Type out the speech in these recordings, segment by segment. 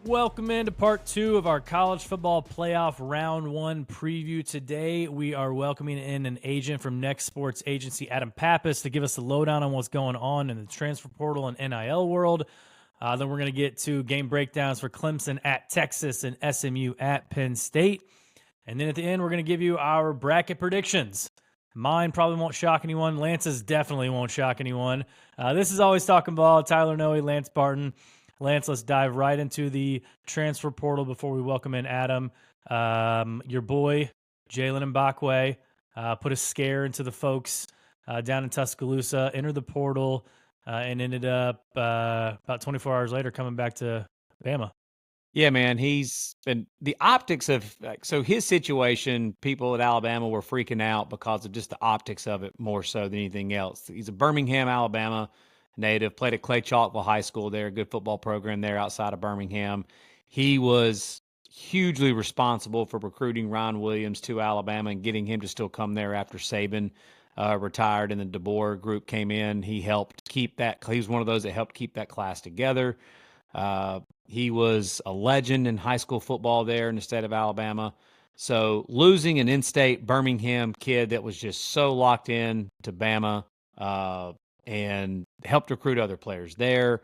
Welcome into part 2 of our college football playoff round 1 preview. Today, we are welcoming in an agent from Next Sports Agency, Adam Pappas, to give us the lowdown on what's going on in the transfer portal and NIL world. Then we're going to get to game breakdowns for Clemson at Texas and SMU at Penn State. And then at the end, we're going to give you our bracket predictions. Mine probably won't shock anyone. Lance's definitely won't shock anyone. This is Always Talking Ball. Tyler Noe, Lance Barton. Lance, let's dive right into the transfer portal before we welcome in Adam. Your boy, Jalen Mbakwe, put a scare into the folks down in Tuscaloosa, entered the portal, and ended up about 24 hours later coming back to Bama. Yeah, man, he's been the optics of so his situation. People at Alabama were freaking out because of just the optics of it more so than anything else. He's a Birmingham, Alabama native, played at Clay Chalkville High School there, a good football program there outside of Birmingham. He was hugely responsible for recruiting Ron Williams to Alabama and getting him to still come there after Saban retired and the DeBoer group came in. He helped keep that. He was one of those that helped keep that class together. He was a legend in high school football there in the state of Alabama. So losing an in-state Birmingham kid that was just so locked in to Bama and helped recruit other players there,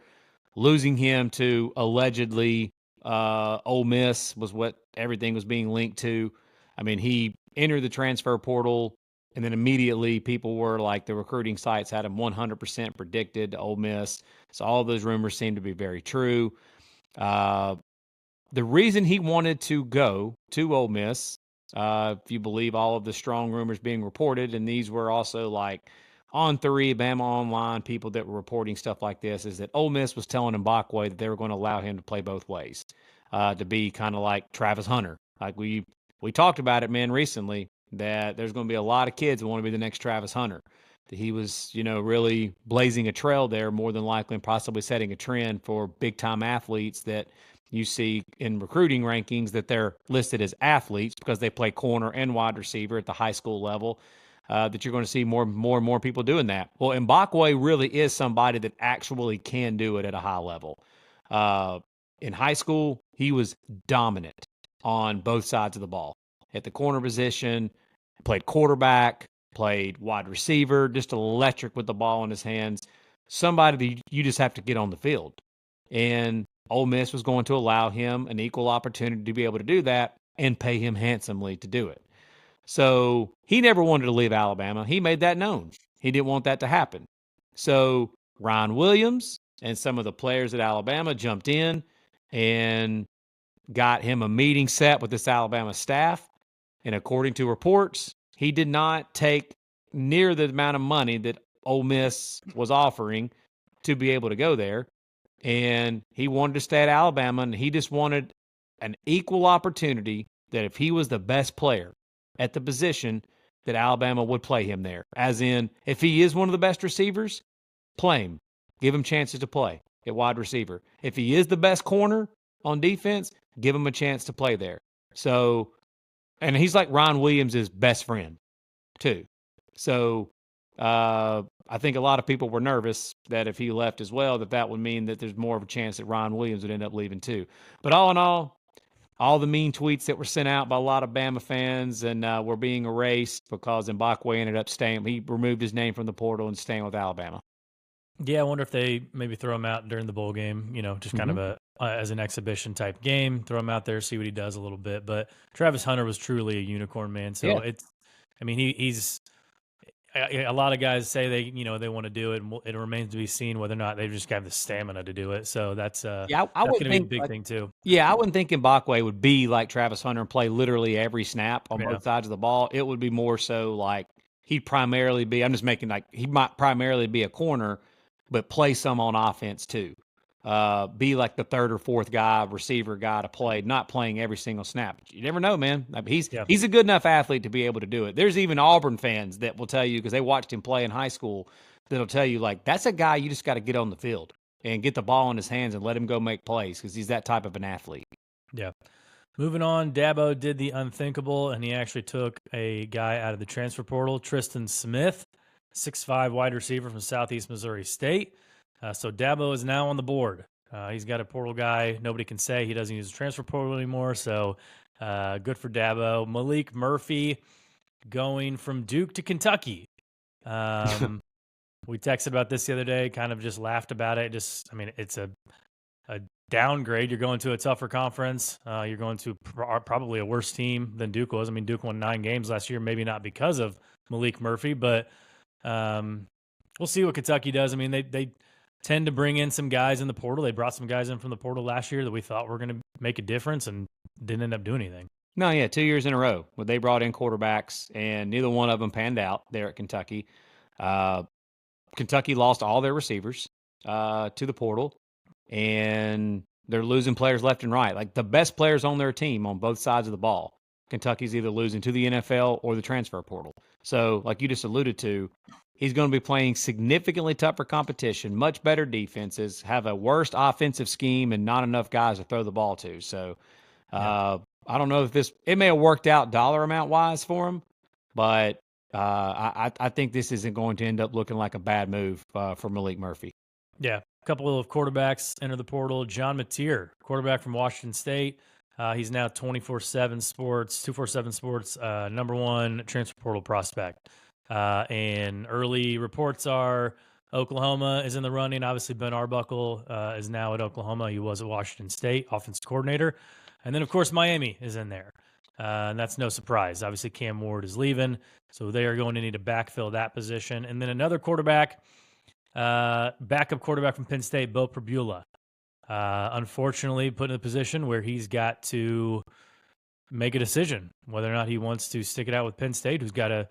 losing him to allegedly Ole Miss was what everything was being linked to. I mean, he entered the transfer portal, and then immediately people were like, the recruiting sites had him 100% predicted to Ole Miss. So all those rumors seem to be very true. The reason he wanted to go to Ole Miss, if you believe all of the strong rumors being reported, and these were also like On3, Bama Online, people that were reporting stuff like this, is that Ole Miss was telling Mbakwe that they were going to allow him to play both ways, to be kind of like Travis Hunter. Like we talked about it, man, recently, that there's going to be a lot of kids who want to be the next Travis Hunter. That he was, really blazing a trail there, more than likely, and possibly setting a trend for big-time athletes that you see in recruiting rankings that they're listed as athletes because they play corner and wide receiver at the high school level, that you're going to see more and more people doing that. Well, Mbakwe really is somebody that actually can do it at a high level. In high school, he was dominant on both sides of the ball. At the corner position, played quarterback, played wide receiver, just electric with the ball in his hands. Somebody that you just have to get on the field. And Ole Miss was going to allow him an equal opportunity to be able to do that and pay him handsomely to do it. So he never wanted to leave Alabama. He made that known. He didn't want that to happen. So Ron Williams and some of the players at Alabama jumped in and got him a meeting set with this Alabama staff. And according to reports, he did not take near the amount of money that Ole Miss was offering to be able to go there. And he wanted to stay at Alabama, and he just wanted an equal opportunity that if he was the best player at the position, that Alabama would play him there. As in, if he is one of the best receivers, play him. Give him chances to play at wide receiver. If he is the best corner on defense, give him a chance to play there. So, and he's like Ron Williams' best friend, too. So, I think a lot of people were nervous that if he left as well, that would mean that there's more of a chance that Ron Williams would end up leaving too. But all in all the mean tweets that were sent out by a lot of Bama fans and were being erased because Mbakwe ended up staying. He removed his name from the portal and staying with Alabama. Yeah, I wonder if they maybe throw him out during the bowl game, just kind of as an exhibition type game, throw him out there, see what he does a little bit. But Travis Hunter was truly a unicorn, man. So he's a lot of guys say they want to do it, and it remains to be seen whether or not they've just got the stamina to do it. So that's I that's would going to be a big thing too. Yeah, I wouldn't think Mbakwe would be like Travis Hunter and play literally every snap on both sides of the ball. It would be more so like he'd primarily be. I'm just making like he might primarily be a corner, but play some on offense too. Be like the third or fourth receiver guy to play, not playing every single snap. You never know, man. I mean, he's a good enough athlete to be able to do it. There's even Auburn fans that will tell you, because they watched him play in high school, that'll tell you, like, that's a guy you just got to get on the field and get the ball in his hands and let him go make plays because he's that type of an athlete. Yeah. Moving on, Dabo did the unthinkable, and he actually took a guy out of the transfer portal, Tristan Smith, 6'5" wide receiver from Southeast Missouri State. So Dabo is now on the board. He's got a portal guy. Nobody can say he doesn't use the transfer portal anymore. So good for Dabo. Malik Murphy going from Duke to Kentucky. We texted about this the other day, kind of just laughed about it. It's a downgrade. You're going to a tougher conference. You're going to probably a worse team than Duke was. I mean, Duke won 9 games last year, maybe not because of Malik Murphy, but we'll see what Kentucky does. I mean, they tend to bring in some guys in the portal. They brought some guys in from the portal last year that we thought were going to make a difference and didn't end up doing anything. No, yeah, 2 years in a row where they brought in quarterbacks, and neither one of them panned out there at Kentucky. Kentucky lost all their receivers to the portal, and they're losing players left and right. Like the best players on their team on both sides of the ball, Kentucky's either losing to the NFL or the transfer portal. So, like you just alluded to, he's going to be playing significantly tougher competition, much better defenses, have a worse offensive scheme, and not enough guys to throw the ball to. So, I don't know if it may have worked out dollar amount wise for him, but I think this isn't going to end up looking like a bad move for Malik Murphy. Yeah, a couple of quarterbacks enter the portal. John Mateer, quarterback from Washington State. He's now 247 Sports, number 1 transfer portal prospect. And early reports are Oklahoma is in the running. Obviously, Ben Arbuckle is now at Oklahoma. He was at Washington State, offensive coordinator. And then, of course, Miami is in there. And that's no surprise. Obviously, Cam Ward is leaving, so they are going to need to backfill that position. And then another quarterback, backup quarterback from Penn State, Bo Pribula. Unfortunately, put in a position where he's got to make a decision whether or not he wants to stick it out with Penn State, who's got a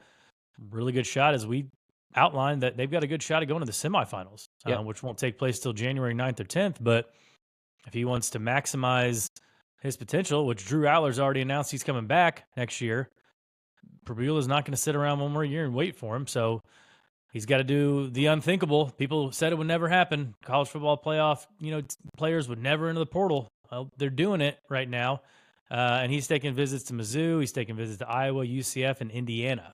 really good shot, as we outlined, that they've got a good shot at going to the semifinals, which won't take place till January 9th or 10th. But if he wants to maximize his potential, which Drew Allar's already announced he's coming back next year, Pribula's not going to sit around one more year and wait for him. So he's got to do the unthinkable. People said it would never happen. College football playoff, players would never enter the portal. Well, they're doing it right now. And he's taking visits to Mizzou. He's taking visits to Iowa, UCF, and Indiana.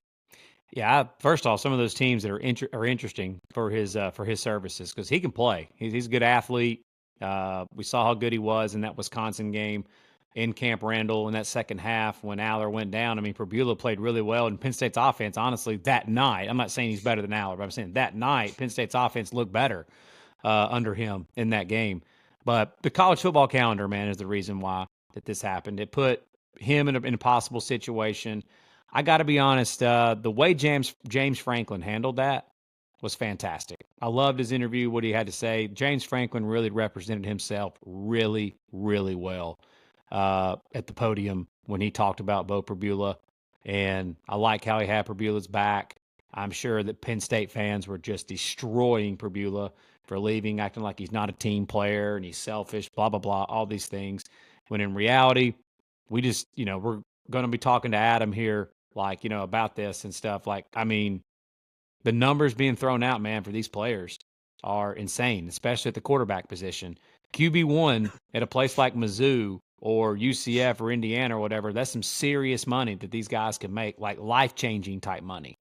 Yeah, first off, some of those teams that are interesting for his services because he can play. He's a good athlete. We saw how good he was in that Wisconsin game in Camp Randall in that second half when Aller went down. I mean, Pribula played really well, and Penn State's offense, honestly, that night, I'm not saying he's better than Aller, but I'm saying that night, Penn State's offense looked better under him in that game. But the college football calendar, man, is the reason why that this happened. It put him in an impossible situation. I got to be honest, the way James Franklin handled that was fantastic. I loved his interview, what he had to say. James Franklin really represented himself really, really well at the podium when he talked about Bo Pribula. And I like how he had Pribula's back. I'm sure that Penn State fans were just destroying Pribula for leaving, acting like he's not a team player and he's selfish, blah, blah, blah, all these things. When in reality, we just, we're going to be talking to Adam here, like, about this and stuff. Like, I mean, the numbers being thrown out, man, for these players are insane, especially at the quarterback position. QB1 at a place like Mizzou or UCF or Indiana or whatever, that's some serious money that these guys can make, like life-changing type money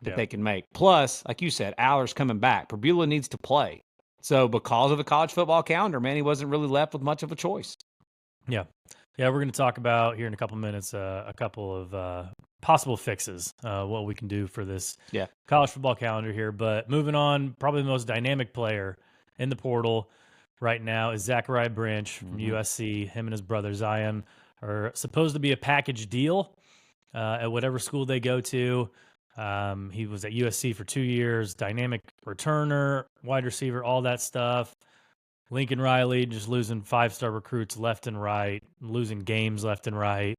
that they can make. Plus, like you said, Aller's coming back. Pribula needs to play. So because of the college football calendar, man, he wasn't really left with much of a choice. Yeah. Yeah, we're going to talk about here in a couple minutes a couple of possible fixes, what we can do for this college football calendar here. But moving on, probably the most dynamic player in the portal right now is Zachariah Branch from USC. Him and his brother Zion are supposed to be a package deal at whatever school they go to. He was at USC for 2 years, dynamic returner, wide receiver, all that stuff. Lincoln Riley just losing 5-star recruits left and right, losing games left and right.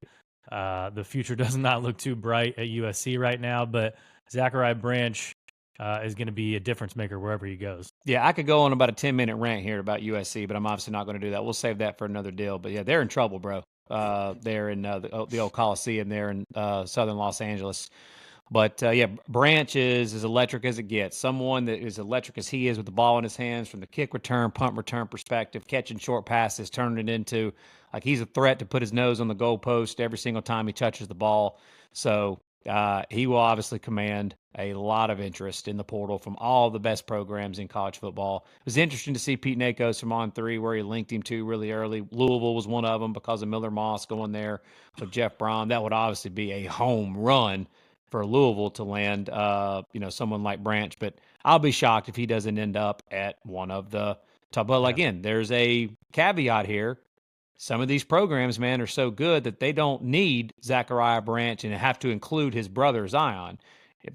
The future does not look too bright at USC right now, but Zachariah Branch is going to be a difference maker wherever he goes. Yeah, I could go on about a 10-minute rant here about USC, but I'm obviously not going to do that. We'll save that for another deal. But, yeah, they're in trouble, bro. They're in the old Coliseum there in southern Los Angeles. But, Branch is as electric as it gets. Someone that is electric as he is with the ball in his hands from the kick return, punt return perspective, catching short passes, turning it into like he's a threat to put his nose on the goalpost every single time he touches the ball. So he will obviously command a lot of interest in the portal from all the best programs in college football. It was interesting to see Pete Nakos from On3 where he linked him to really early. Louisville was one of them because of Miller Moss going there with Jeff Brom. That would obviously be a home run for Louisville to land, someone like Branch. But I'll be shocked if he doesn't end up at one of the top. But again, there's a caveat here. Some of these programs, man, are so good that they don't need Zachariah Branch and have to include his brother Zion.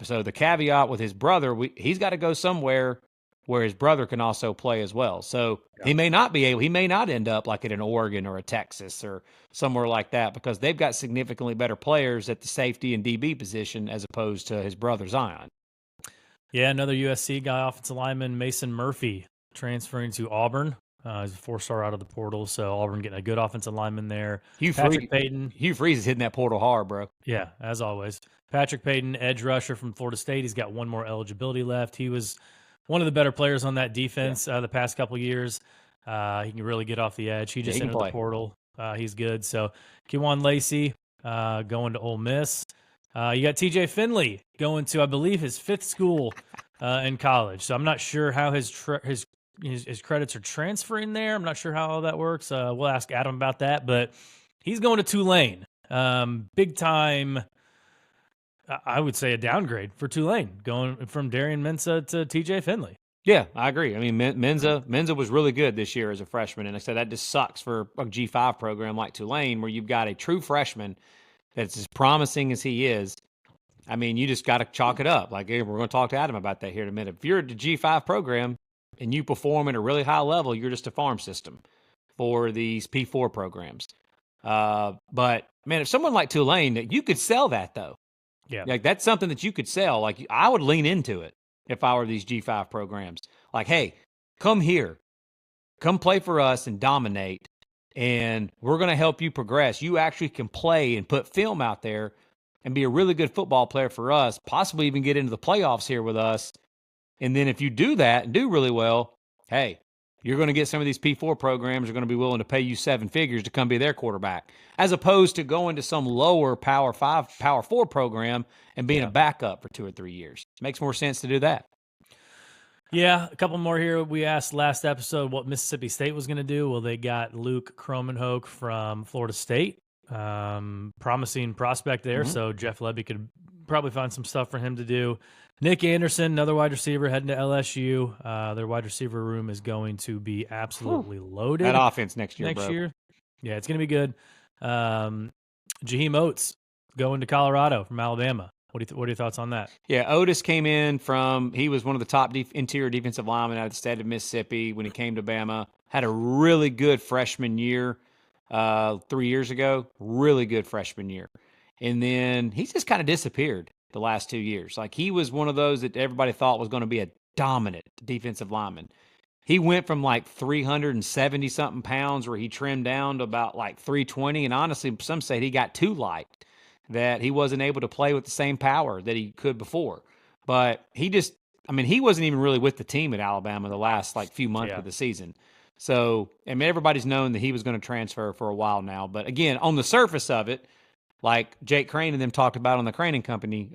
So the caveat with his brother, he's got to go somewhere where his brother can also play as well. So he may not end up like at an Oregon or a Texas or somewhere like that because they've got significantly better players at the safety and DB position as opposed to his brother Zion. Yeah, another USC guy, offensive lineman Mason Murphy, transferring to Auburn. He's a 4-star out of the portal, so Auburn getting a good offensive lineman there. Patrick Payton. Hugh Freeze is hitting that portal hard, bro. Yeah, as always. Patrick Payton, edge rusher from Florida State. He's got one more eligibility left. He was one of the better players on that defense the past couple of years. He can really get off the edge. He just entered the portal. He's good. So Kewan Lacey going to Ole Miss. You got TJ Finley going to, I believe, his 5th school in college. So I'm not sure how his credits are transferring there. I'm not sure how all that works. We'll ask Adam about that. But he's going to Tulane. Big time, I would say a downgrade for Tulane, going from Darian Mensah to TJ Finley. Yeah, I agree. I mean, Mensah was really good this year as a freshman, and I said that just sucks for a G5 program like Tulane where you've got a true freshman that's as promising as he is. I mean, you just got to chalk it up. Like, hey, we're going to talk to Adam about that here in a minute. If you're at a G5 program and you perform at a really high level, you're just a farm system for these P4 programs. But, man, if someone like Tulane, you could sell that, though. Yeah. Like, that's something that you could sell. Like, I would lean into it if I were these G5 programs. Like, hey, come here. Come play for us and dominate, and we're going to help you progress. You actually can play and put film out there and be a really good football player for us, possibly even get into the playoffs here with us. And then if you do that and do really well, hey, you're going to get some of these P4 programs are going to be willing to pay you 7 figures to come be their quarterback, as opposed to going to some lower Power 5, Power 4 program and being a backup for 2 or 3 years. Makes more sense to do that. Yeah, a couple more here. We asked last episode what Mississippi State was going to do. Well, they got Luke Kromenhoek from Florida State. Promising prospect there, so Jeff Levy could probably find some stuff for him to do. Nick Anderson, another wide receiver, heading to LSU. Their wide receiver room is going to be absolutely loaded. That offense next year, Yeah, it's going to be good. Jaheim Oates going to Colorado from Alabama. What are your thoughts on that? Yeah, Otis came in he was one of the top interior defensive linemen out of the state of Mississippi when he came to Bama. Had a really good freshman year 3 years ago. Really good freshman year. And then he's just kind of disappeared the last 2 years. Like, he was one of those that everybody thought was going to be a dominant defensive lineman. He went from like 370-something pounds where he trimmed down to about like 320. And honestly, some say he got too light, that he wasn't able to play with the same power that he could before. But he wasn't even really with the team at Alabama the last like few months of the season. So, I mean, everybody's known that he was going to transfer for a while now. But again, on the surface of it, like Jake Crane and them talked about on the Craning Company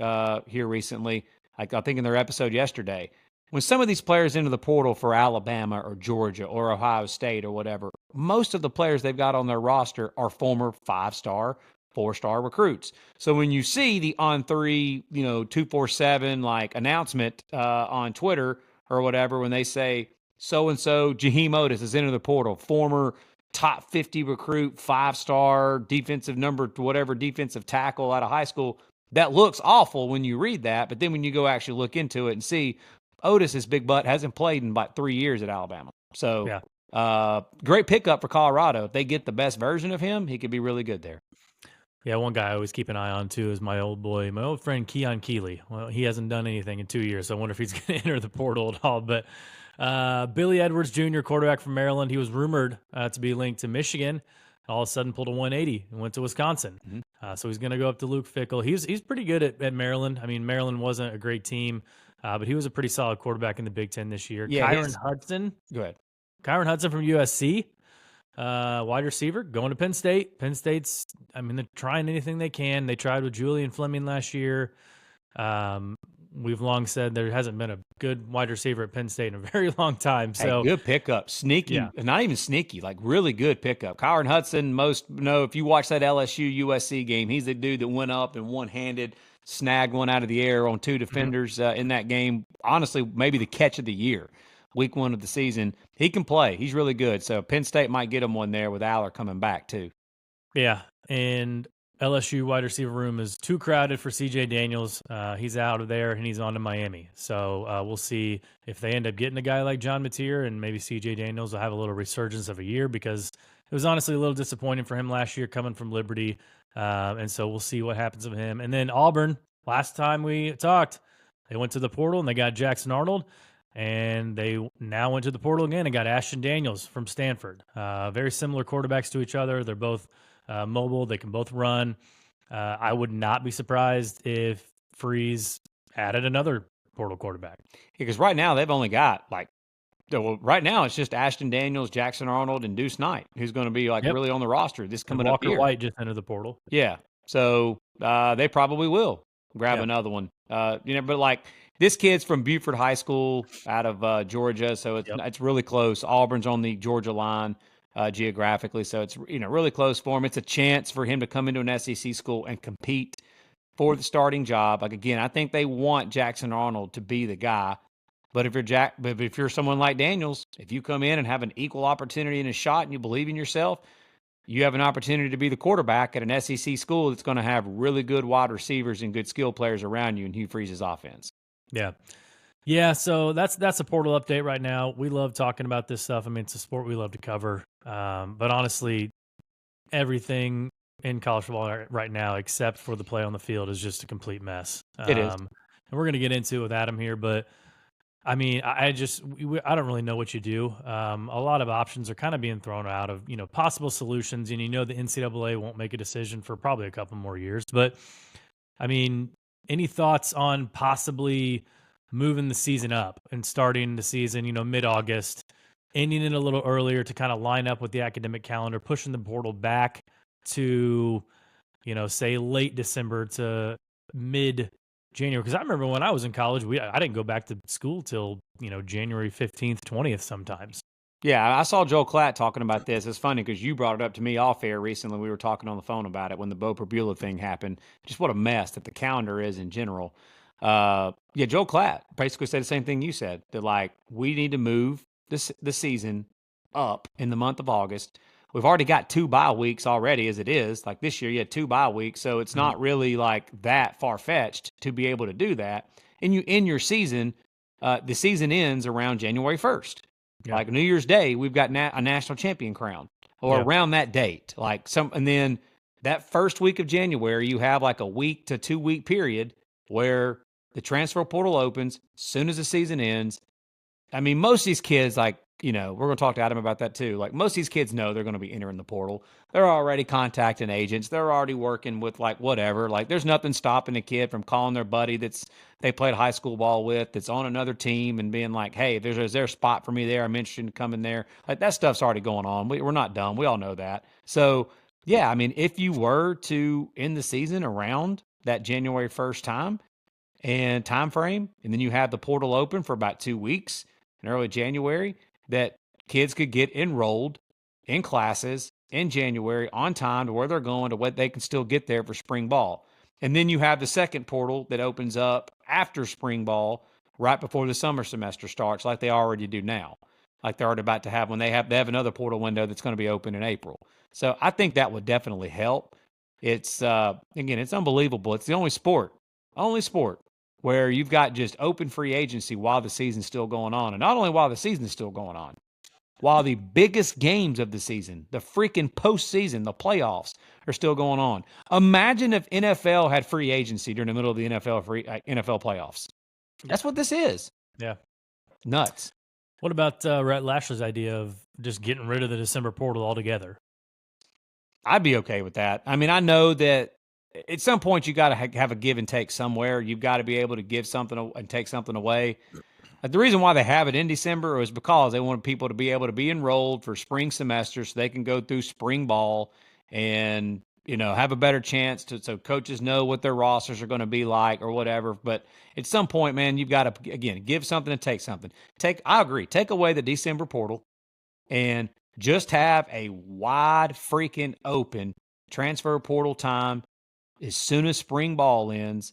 here recently, like I think in their episode yesterday, when some of these players enter the portal for Alabama or Georgia or Ohio State or whatever, most of the players they've got on their roster are former 5-star, 4-star recruits. So when you see the On3, 247 like announcement on Twitter or whatever, when they say so-and-so Jaheim Otis is into the portal, former top 50 recruit, 5-star defensive defensive tackle out of high school, that looks awful when you read that. But then when you go actually look into it and see Otis's big butt hasn't played in about 3 years at Alabama. So great pickup for Colorado. If they get the best version of him, he could be really good there. Yeah, one guy I always keep an eye on, too, is my old friend Keon Keeley. Well, he hasn't done anything in 2 years, so I wonder if he's going to enter the portal at all. But Billy Edwards Jr., quarterback from Maryland, he was rumored to be linked to Michigan. All of a sudden pulled a 180 and went to Wisconsin. So he's going to go up to Luke Fickell. He's pretty good at Maryland. I mean, Maryland wasn't a great team, but he was a pretty solid quarterback in the Big Ten this year. Yeah, Kyron Hudson. Go ahead. Kyron Hudson from USC. Wide receiver going to Penn State. Penn State's, I mean, they're trying anything they can. They tried with Julian Fleming last year. We've long said there hasn't been a good wide receiver at Penn State in a very long time. Hey, So good pickup. Sneaky, yeah. not even sneaky, like really good pickup. Kyron Hudson, most know if you watch that LSU USC game, he's the dude that went up and one-handed snagged one out of the air on two defenders in that game. Honestly, maybe the catch of the year, week 1 of the season. He can play. He's really good. So Penn State might get him one there with Aller coming back too. Yeah, and LSU wide receiver room is too crowded for CJ Daniels. He's out of there, and he's on to Miami. So we'll see if they end up getting a guy like John Mateer, and maybe CJ Daniels will have a little resurgence of a year, because it was honestly a little disappointing for him last year coming from Liberty. And so we'll see what happens with him. And then Auburn, last time we talked, they went to the portal, and they got Jackson Arnold. And they now went to the portal again and got Ashton Daniels from Stanford. Very similar quarterbacks to each other. They're both mobile. They can both run. I would not be surprised if Freeze added another portal quarterback. Because right now they've only got right now it's just Ashton Daniels, Jackson Arnold, and Deuce Knight, who's going to be really on the roster this coming up year. Walker White just entered the portal. Yeah. So they probably will grab another one. But like this kid's from Buford High School out of Georgia, so it's really close. Auburn's on the Georgia line geographically, so it's really close for him. It's a chance for him to come into an SEC school and compete for the starting job. Like again, I think they want Jackson Arnold to be the guy. But if you're someone like Daniels, if you come in and have an equal opportunity and a shot, and you believe in yourself, you have an opportunity to be the quarterback at an SEC school that's going to have really good wide receivers and good skill players around you in Hugh Freeze's offense. Yeah. Yeah, so that's a portal update right now. We love talking about this stuff. I mean, it's a sport we love to cover. But honestly, everything in college football right now, except for the play on the field, is just a complete mess. It is. And we're going to get into it with Adam here, but I mean, I don't really know what you do. A lot of options are kind of being thrown out of, possible solutions, and the NCAA won't make a decision for probably a couple more years. But I mean, any thoughts on possibly moving the season up and starting the season, mid-August, ending it a little earlier to kind of line up with the academic calendar, pushing the portal back to, say late December to mid-January? Because I remember when I was in college, I didn't go back to school till, January 15th, 20th sometimes. Yeah, I saw Joel Klatt talking about this. It's funny because you brought it up to me off air recently. We were talking on the phone about it when the Bo Perbula thing happened. Just what a mess that the calendar is in general. Joel Klatt basically said the same thing you said, that we need to move the season up in the month of August. We've already got 2 bye weeks already as it is. Like this year, you had 2 bye weeks, so it's not really that far-fetched to be able to do that. And you end your season, the season ends around January 1st. Yeah. Like New Year's Day, we've got a national champion crown, or around that date. And then that first week of January, you have a week to 2 week period where the transfer portal opens as soon as the season ends. I mean, most of these kids, we're going to talk to Adam about that too. Most of these kids know they're going to be entering the portal. They're already contacting agents. They're already working with whatever. There's nothing stopping a kid from calling their buddy they played high school ball with, that's on another team, and being like, hey, is there a spot for me there? I'm interested in coming there. That stuff's already going on. We're not dumb. We all know that. So, yeah, I mean, if you were to end the season around that January 1st time frame, and then you have the portal open for about 2 weeks in early January, that kids could get enrolled in classes in January on time to where they're going, to what they can still get there for spring ball. And then you have the second portal that opens up after spring ball, right before the summer semester starts, like they already do now. Like they're already about to have, when they have another portal window that's going to be open in April. So I think that would definitely help. It's, again, it's unbelievable. It's the only sport where you've got just open free agency while the season's still going on. And not only while the season's still going on, while the biggest games of the season, the freaking postseason, the playoffs, are still going on. Imagine if NFL had free agency during the middle of the NFL playoffs. That's what this is. Yeah. Nuts. What about Rhett Lashley's idea of just getting rid of the December portal altogether? I'd be okay with that. I mean, I know that at some point you got to have a give and take somewhere. You've got to be able to give something and take something away. The reason why they have it in December is because they want people to be able to be enrolled for spring semester so they can go through spring ball and, have a better chance so coaches know what their rosters are going to be like or whatever. But at some point, man, you've got to, again, give something and take something. I agree. Take away the December portal and just have a wide freaking open transfer portal time as soon as spring ball ends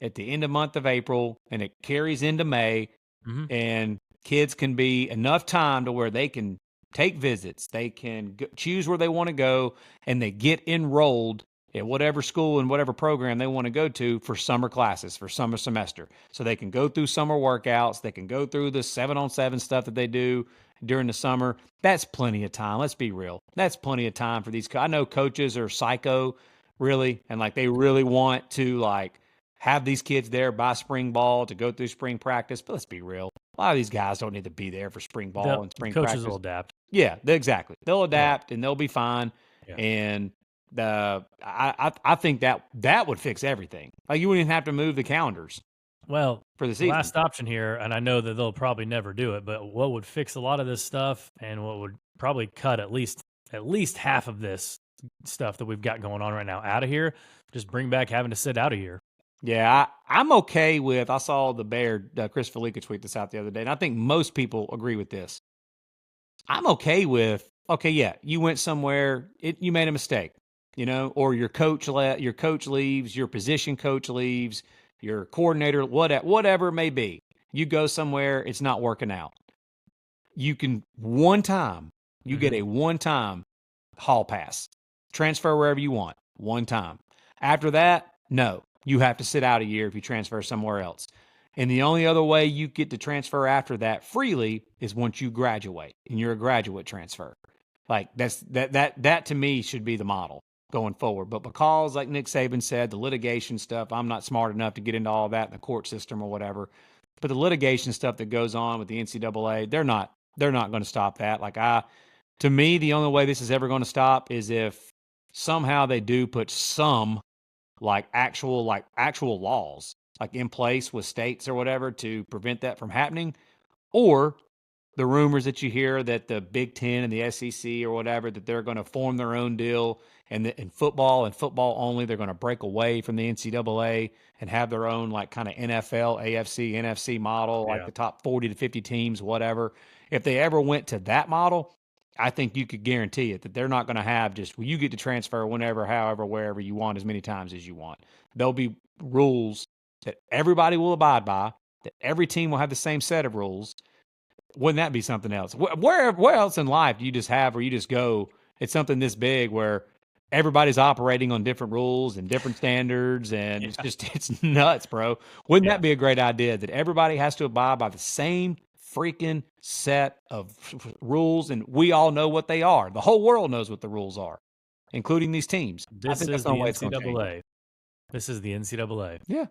at the end of month of April and it carries into May. Mm-hmm. And kids can be enough time to where they can take visits, they can choose where they want to go, and they get enrolled at whatever school and whatever program they want to go to for summer classes, for summer semester. So they can go through summer workouts, they can go through the 7-on-7 stuff that they do during the summer. That's plenty of time. Let's be real. That's plenty of time for these. I know coaches are psycho, really, and like they really want to like have these kids there by spring ball to go through spring practice. But let's be real. A lot of these guys don't need to be there for spring ball and spring coaches practice. will adapt. Yeah, exactly. They'll adapt and they'll be fine. Yeah. And I think that would fix everything. Like you wouldn't even have to move the calendars. Well, for the season. Last option here, and I know that they'll probably never do it, but what would fix a lot of this stuff and what would probably cut at least half of this stuff that we've got going on right now out of here, just bring back having to sit out of here. Yeah, I'm okay with. I saw the Bear Chris Felica tweet this out the other day, and I think most people agree with this. I'm okay with. Okay, yeah, you went somewhere, you made a mistake, or your coach leaves, your position coach leaves, your coordinator, whatever it may be. You go somewhere, it's not working out. You can you get a one-time hall pass, transfer wherever you want, one time. After that, no. You have to sit out a year if you transfer somewhere else. And the only other way you get to transfer after that freely is once you graduate and you're a graduate transfer. Like that to me should be the model going forward. But because, like Nick Saban said, the litigation stuff, I'm not smart enough to get into all that in the court system or whatever. But the litigation stuff that goes on with the NCAA, they're not going to stop that. To me, the only way this is ever going to stop is if somehow they do put some actual laws in place with states or whatever to prevent that from happening, or the rumors that you hear that the Big Ten and the SEC or whatever, that they're going to form their own deal and in football and football only, they're going to break away from the NCAA and have their own kind of NFL, AFC, NFC model, the top 40 to 50 teams, whatever. If they ever went to that model, I think you could guarantee it that they're not going to have you get to transfer whenever, however, wherever you want, as many times as you want. There'll be rules that everybody will abide by, that every team will have the same set of rules. Wouldn't that be something else? Where else in life do you just have, or you just go, it's something this big where everybody's operating on different rules and different standards, and it's nuts, bro. Wouldn't that be a great idea that everybody has to abide by the same freaking set of rules, and we all know what they are. The whole world knows what the rules are, including these teams. This is the NCAA. This is the NCAA. Yeah.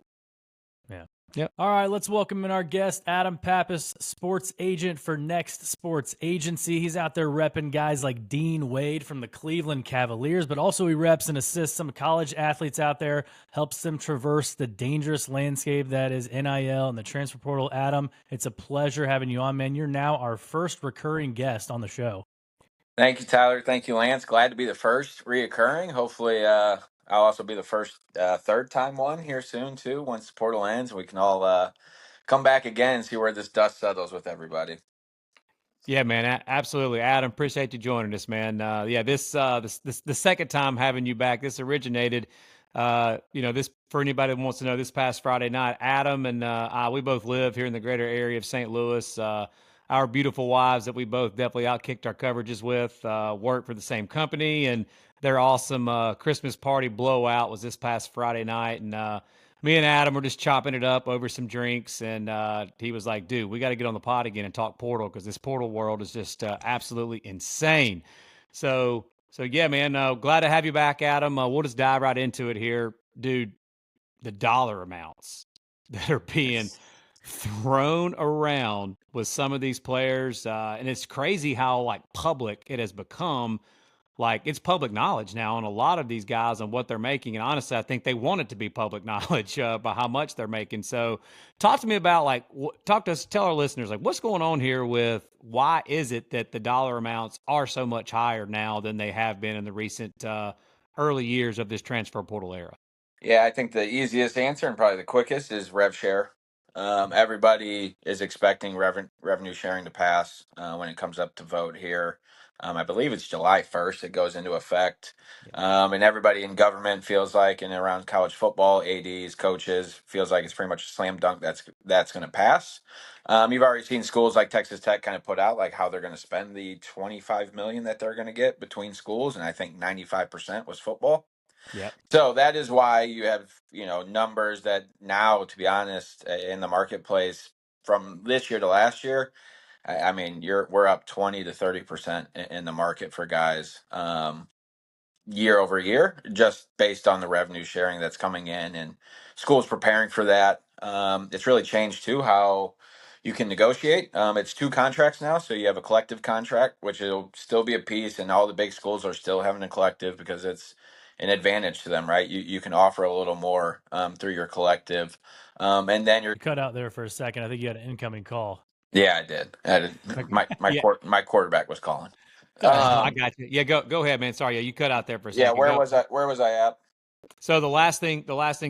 Yeah. Yep. All right, let's welcome in our guest, Adam Pappas, sports agent for Next Sports Agency. He's out there repping guys like Dean Wade from the Cleveland Cavaliers, but also he reps and assists some college athletes out there, helps them traverse the dangerous landscape that is NIL and the transfer portal. Adam, it's a pleasure having you on, man. You're now our first recurring guest on the show. Thank you, Tyler. Thank you, Lance. Glad to be the first reoccurring. Hopefully, I'll also be the first third-time one here soon, too, once the portal ends. We can all come back again and see where this dust settles with everybody. Yeah, man, absolutely. Adam, appreciate you joining us, man. This the second time having you back. This originated, this for anybody that wants to know, this past Friday night, Adam and we both live here in the greater area of St. Louis. Our beautiful wives that we both definitely outkicked our coverages with work for the same company, and their awesome Christmas party blowout was this past Friday night. And me and Adam were just chopping it up over some drinks, and he was like, dude, we got to get on the pod again and talk portal, because this portal world is just absolutely insane. So yeah, man, glad to have you back, Adam. We'll just dive right into it here. Dude, the dollar amounts that are being thrown around with some of these players, and it's crazy how public it has become like it's public knowledge now on a lot of these guys and what they're making. And honestly, I think they want it to be public knowledge by how much they're making. So talk to me about like, talk to us, tell our listeners, like what's going on here with why is it that the dollar amounts are so much higher now than they have been in the recent early years of this transfer portal era? Yeah, I think the easiest answer and probably the quickest is rev share. Everybody is expecting revenue sharing to pass when it comes up to vote here. I believe it's July 1st it goes into effect. And everybody in government feels like, and around college football, ADs, coaches, feels like it's pretty much a slam dunk that's going to pass. You've already seen schools like Texas Tech kind of put out like how they're going to spend the 25 million that they're going to get between schools, and I think 95% was football. Yep. So that is why you have, numbers that now, to be honest, in the marketplace from this year to last year, I mean, we're up 20 to 30% in the market for guys. Year over year, just based on the revenue sharing that's coming in, and schools preparing for that. It's really changed too how you can negotiate. It's two contracts now, so you have a collective contract, which will still be a piece, and all the big schools are still having a collective because it's an advantage to them, right? You can offer a little more through your collective, and then You cut out there for a second. I think you had an incoming call. yeah, I did. Okay. Yeah. My quarterback was calling. I got you. Yeah, go ahead, man. Sorry, yeah, you cut out there for a Yeah, second. Go. Where was I at? So the last thing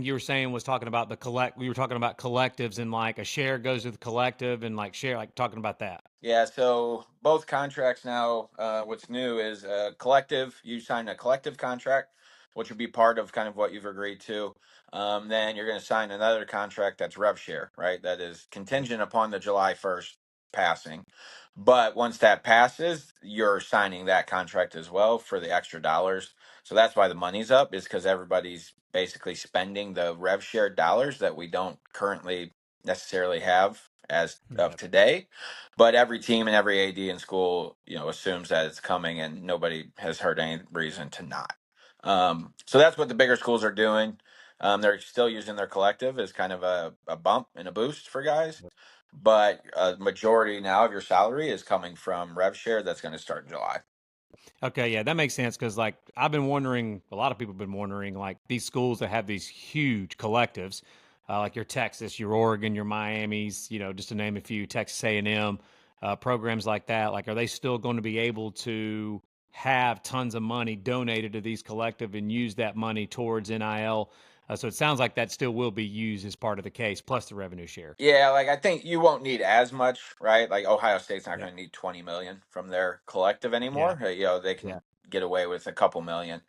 you were saying was talking about we were talking about collectives, and like a share goes to the collective, and like share, like talking about that. Yeah, so both contracts now, what's new is a collective. You sign a collective contract, which would be part of kind of what you've agreed to. Then you're going to sign another contract that's rev share, right? That is contingent upon the July 1st passing. But once that passes, you're signing that contract as well for the extra dollars. So that's why the money's up, is because everybody's basically spending the rev share dollars that we don't currently necessarily have as of today. But every team and every AD in school, assumes that it's coming, and nobody has heard any reason to not. So that's what the bigger schools are doing. They're still using their collective as kind of a bump and a boost for guys. But a majority now of your salary is coming from rev share that's going to start in July. Okay, yeah, that makes sense because like I've been wondering, a lot of people have been wondering, like these schools that have these huge collectives, like your Texas, your Oregon, your Miami's, just to name a few, Texas A&M, programs like that. Like, are they still going to be able to have tons of money donated to these collective and use that money towards NIL? So it sounds like that still will be used as part of the case, plus the revenue share. Yeah, like I think you won't need as much, right? Like Ohio State's not Yeah, going to need 20 million from their collective yeah, anymore. They yeah, can get away with a couple million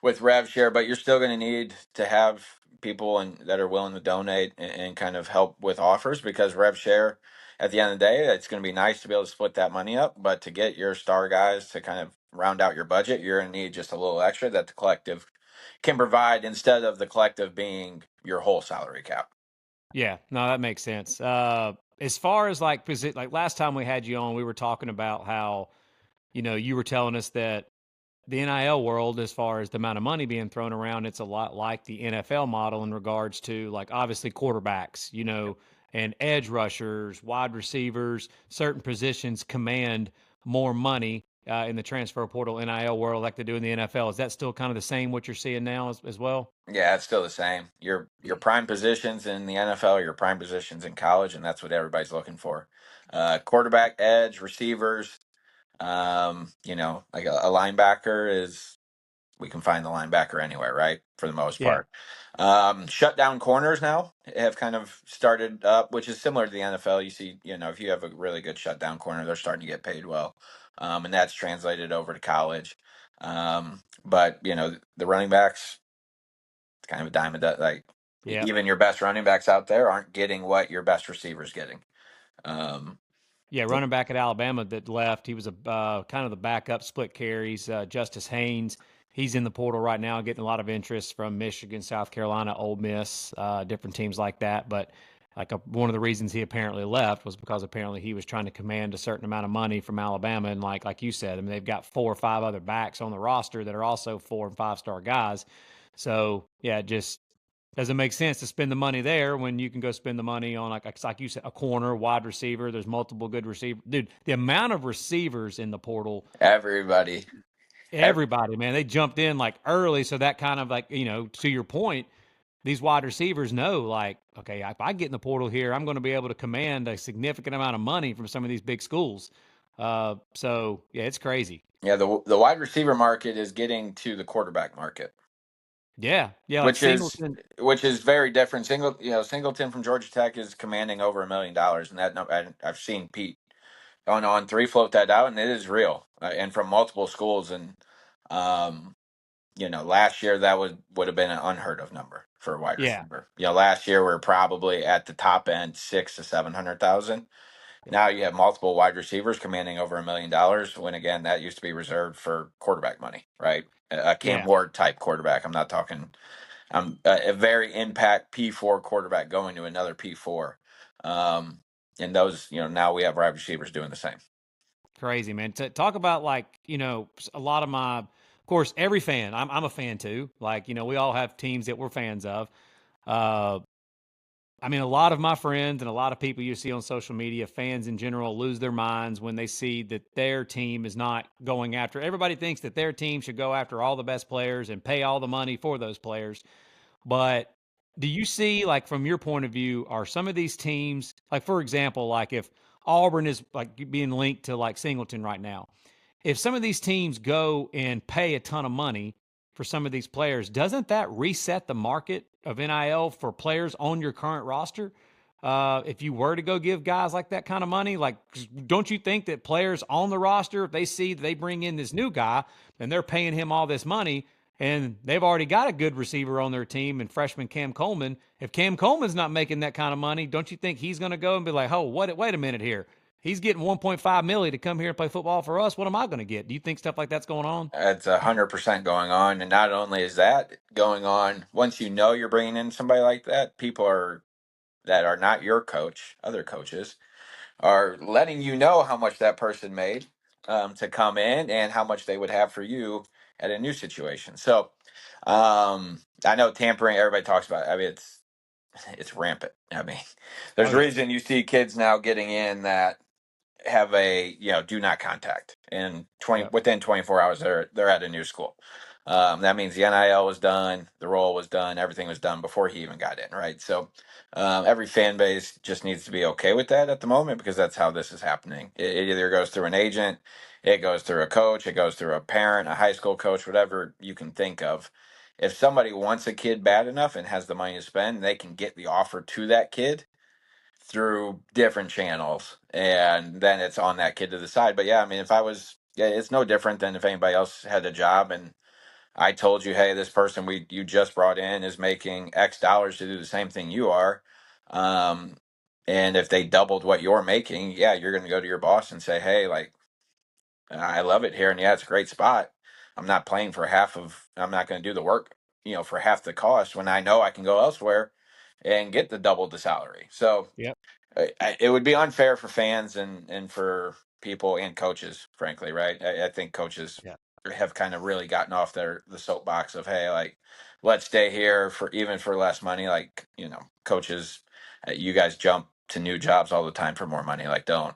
with rev share, but you're still going to need to have people that are willing to donate and kind of help with offers, because rev share at the end of the day, it's going to be nice to be able to split that money up, but to get your star guys to kind of round out your budget, you're going to need just a little extra that the collective can provide, instead of the collective being your whole salary cap. yeah. No, that makes sense. As far as like, like last time we had you on, we were talking about how, you were telling us that the NIL world, as far as the amount of money being thrown around, it's a lot like the NFL model in regards to like obviously quarterbacks, and edge rushers, wide receivers, certain positions command more money in the transfer portal NIL world like they do in the NFL. Is that still kind of the same what you're seeing now as well? Yeah, it's still the same. Your prime positions in the NFL are your prime positions in college, and that's what everybody's looking for. Quarterback, edge, receivers. Like a linebacker is, we can find the linebacker anywhere, right? For the most Yeah. part. Shutdown corners now have kind of started up, which is similar to the NFL. You see, if you have a really good shutdown corner, they're starting to get paid well, and that's translated over to college. But the running backs, it's kind of a dime a dozen. Like Yeah. even your best running backs out there aren't getting what your best receivers getting. Um, Yeah, running back at Alabama that left. He was a kind of the backup, split carries. Justice Haynes, he's in the portal right now, getting a lot of interest from Michigan, South Carolina, Ole Miss, different teams like that. But like one of the reasons he apparently left was because apparently he was trying to command a certain amount of money from Alabama, and like you said, I mean they've got 4 or 5 other backs on the roster that are also 4 and 5-star guys. So yeah, it just doesn't make sense to spend the money there when you can go spend the money on like you said, a corner, wide receiver. There's multiple good receivers. Dude, the amount of receivers in the portal, everybody. everybody, man, they jumped in like early. So that kind of like, to your point, these wide receivers know like, okay, if I get in the portal here, I'm going to be able to command a significant amount of money from some of these big schools. So yeah, it's crazy. Yeah, the wide receiver market is getting to the quarterback market, Yeah. Yeah. Like which is Singleton. which is very different. Singleton from Georgia Tech is commanding over $1 million, and I've seen Pete on three float that out, and it is real, and from multiple schools. And um, last year that would have been an unheard of number for a wide Yeah. receiver. Last year we are probably at the top end 600,000 to 700,000. Now you have multiple wide receivers commanding over $1 million. When again, that used to be reserved for quarterback money, right? A Cam Yeah. Ward type quarterback. I'm not talking. A very impact P4 quarterback going to another P4. And those, now we have wide receivers doing the same. Crazy, man. To talk about like, a lot of of course, every fan, I'm a fan too. Like, we all have teams that we're fans of. Uh, I mean, a lot of my friends and a lot of people you see on social media, fans in general, lose their minds when they see that their team is not going after. Everybody thinks that their team should go after all the best players and pay all the money for those players. But do you see, like, from your point of view, are some of these teams, like, for example, like if Auburn is like being linked to like Singleton right now, if some of these teams go and pay a ton of money for some of these players, doesn't that reset the market of NIL for players on your current roster? If you were to go give guys like that kind of money, like, don't you think that players on the roster, if they see that they bring in this new guy and they're paying him all this money and they've already got a good receiver on their team and freshman Cam Coleman, if Cam Coleman's not making that kind of money, don't you think he's going to go and be like, oh, wait a minute here. He's getting 1.5 million to come here and play football for us. What am I going to get? Do you think stuff like that's going on? It's 100% going on, and not only is that going on, once you're bringing in somebody like that, that are not your coach, other coaches, are letting you know how much that person made to come in and how much they would have for you at a new situation. So I know tampering. Everybody talks about it. I mean, it's rampant. I mean, there's Oh a yeah. reason you see kids now getting in that have a do not contact, and Yep. within 24 hours they're at a new school. That means the NIL was done, the role was done, everything was done before he even got in, right? So every fan base just needs to be okay with that at the moment, because that's how this is happening. It either goes through an agent, it goes through a coach, it goes through a parent, a high school coach, whatever you can think of. If somebody wants a kid bad enough and has the money to spend, they can get the offer to that kid through different channels, and then it's on that kid to decide. But yeah, I mean, it's no different than if anybody else had a job and I told you, hey, this person you just brought in is making X dollars to do the same thing you are. Um, and if they doubled what you're making, yeah, you're going to go to your boss and say, hey, like, I love it here, and yeah, it's a great spot. I'm not going to do the work, for half the cost, when I know I can go elsewhere and get the double the salary. So Yep. it would be unfair for fans and for people and coaches, frankly, right? I think coaches Yeah. have kind of really gotten off the soapbox of, hey, like, let's stay here for less money. Like, coaches, you guys jump to new jobs all the time for more money. Like, don't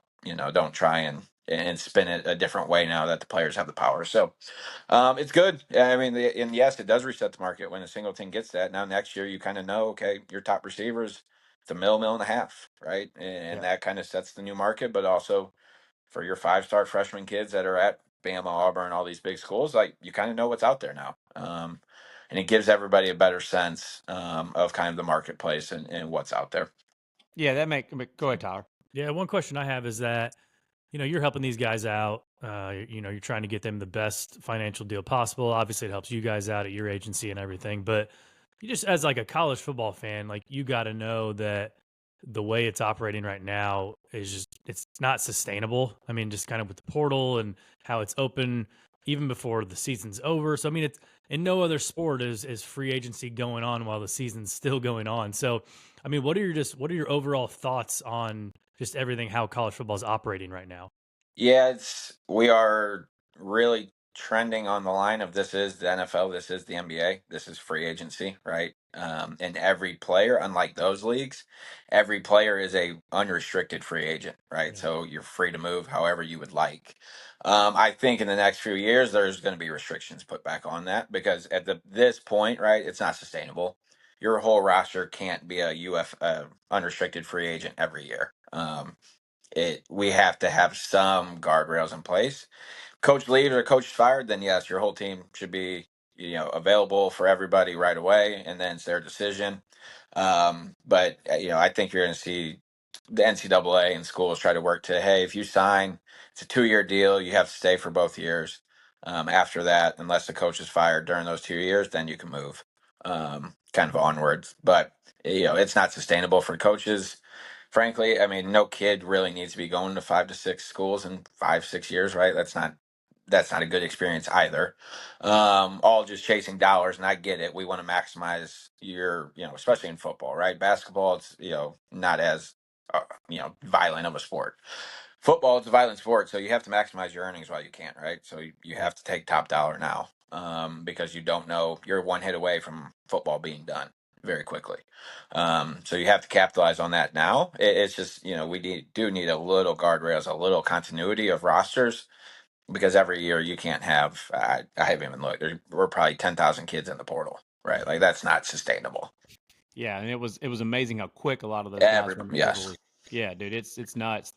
try and spin it a different way now that the players have the power. So it's good. I mean, and yes, it does reset the market when a single team gets that. Now next year, you kind of know, okay, your top receivers, it's a mill and a half, right? And Yeah. that kind of sets the new market. But also for your 5-star freshman kids that are at Bama, Auburn, all these big schools, like, you kind of know what's out there now. And it gives everybody a better sense of kind of the marketplace and what's out there. Yeah. Go ahead, Tyler. Yeah, one question I have is that, you're helping these guys out. You're trying to get them the best financial deal possible. Obviously, it helps you guys out at your agency and everything. But you just, as like a college football fan, like, you got to know that the way it's operating right now is it's not sustainable. I mean, just kind of with the portal and how it's open even before the season's over. So I mean, it's in no other sport is free agency going on while the season's still going on. So I mean, what are your overall thoughts on just everything, how college football is operating right now? Yeah, we are really trending on the line of this is the NFL, this is the NBA, this is free agency, right? And every player, unlike those leagues, every player is a unrestricted free agent, right? Yeah. So you're free to move however you would like. I think in the next few years there's going to be restrictions put back on that because at this point, right, it's not sustainable. Your whole roster can't be a unrestricted free agent every year. We have to have some guardrails in place. Coach leaves or coach is fired, then yes, your whole team should be available for everybody right away, and then it's their decision. But I think you're going to see the NCAA and schools try to work to, hey, if you sign, it's a 2-year deal, you have to stay for both years. After that, unless the coach is fired during those 2 years, then you can move, kind of onwards. But it's not sustainable for coaches. Frankly, I mean, no kid really needs to be going to 5 to 6 schools in 5, 6 years, right? That's not a good experience either. All just chasing dollars, and I get it. We want to maximize your, especially in football, right? Basketball, it's not as violent of a sport. Football, it's a violent sport, so you have to maximize your earnings while you can, right? So you have to take top dollar now, because you don't know, you're one hit away from football being done very quickly. So you have to capitalize on that now. It's just we do need a little guardrails, a little continuity of rosters because every year you can't have. I haven't even looked. We're probably 10,000 kids in the portal, right? Like that's not sustainable. Yeah, and it was amazing how quick a lot of those guys were in Everybody, the portal. yes. Yeah, dude, it's nuts.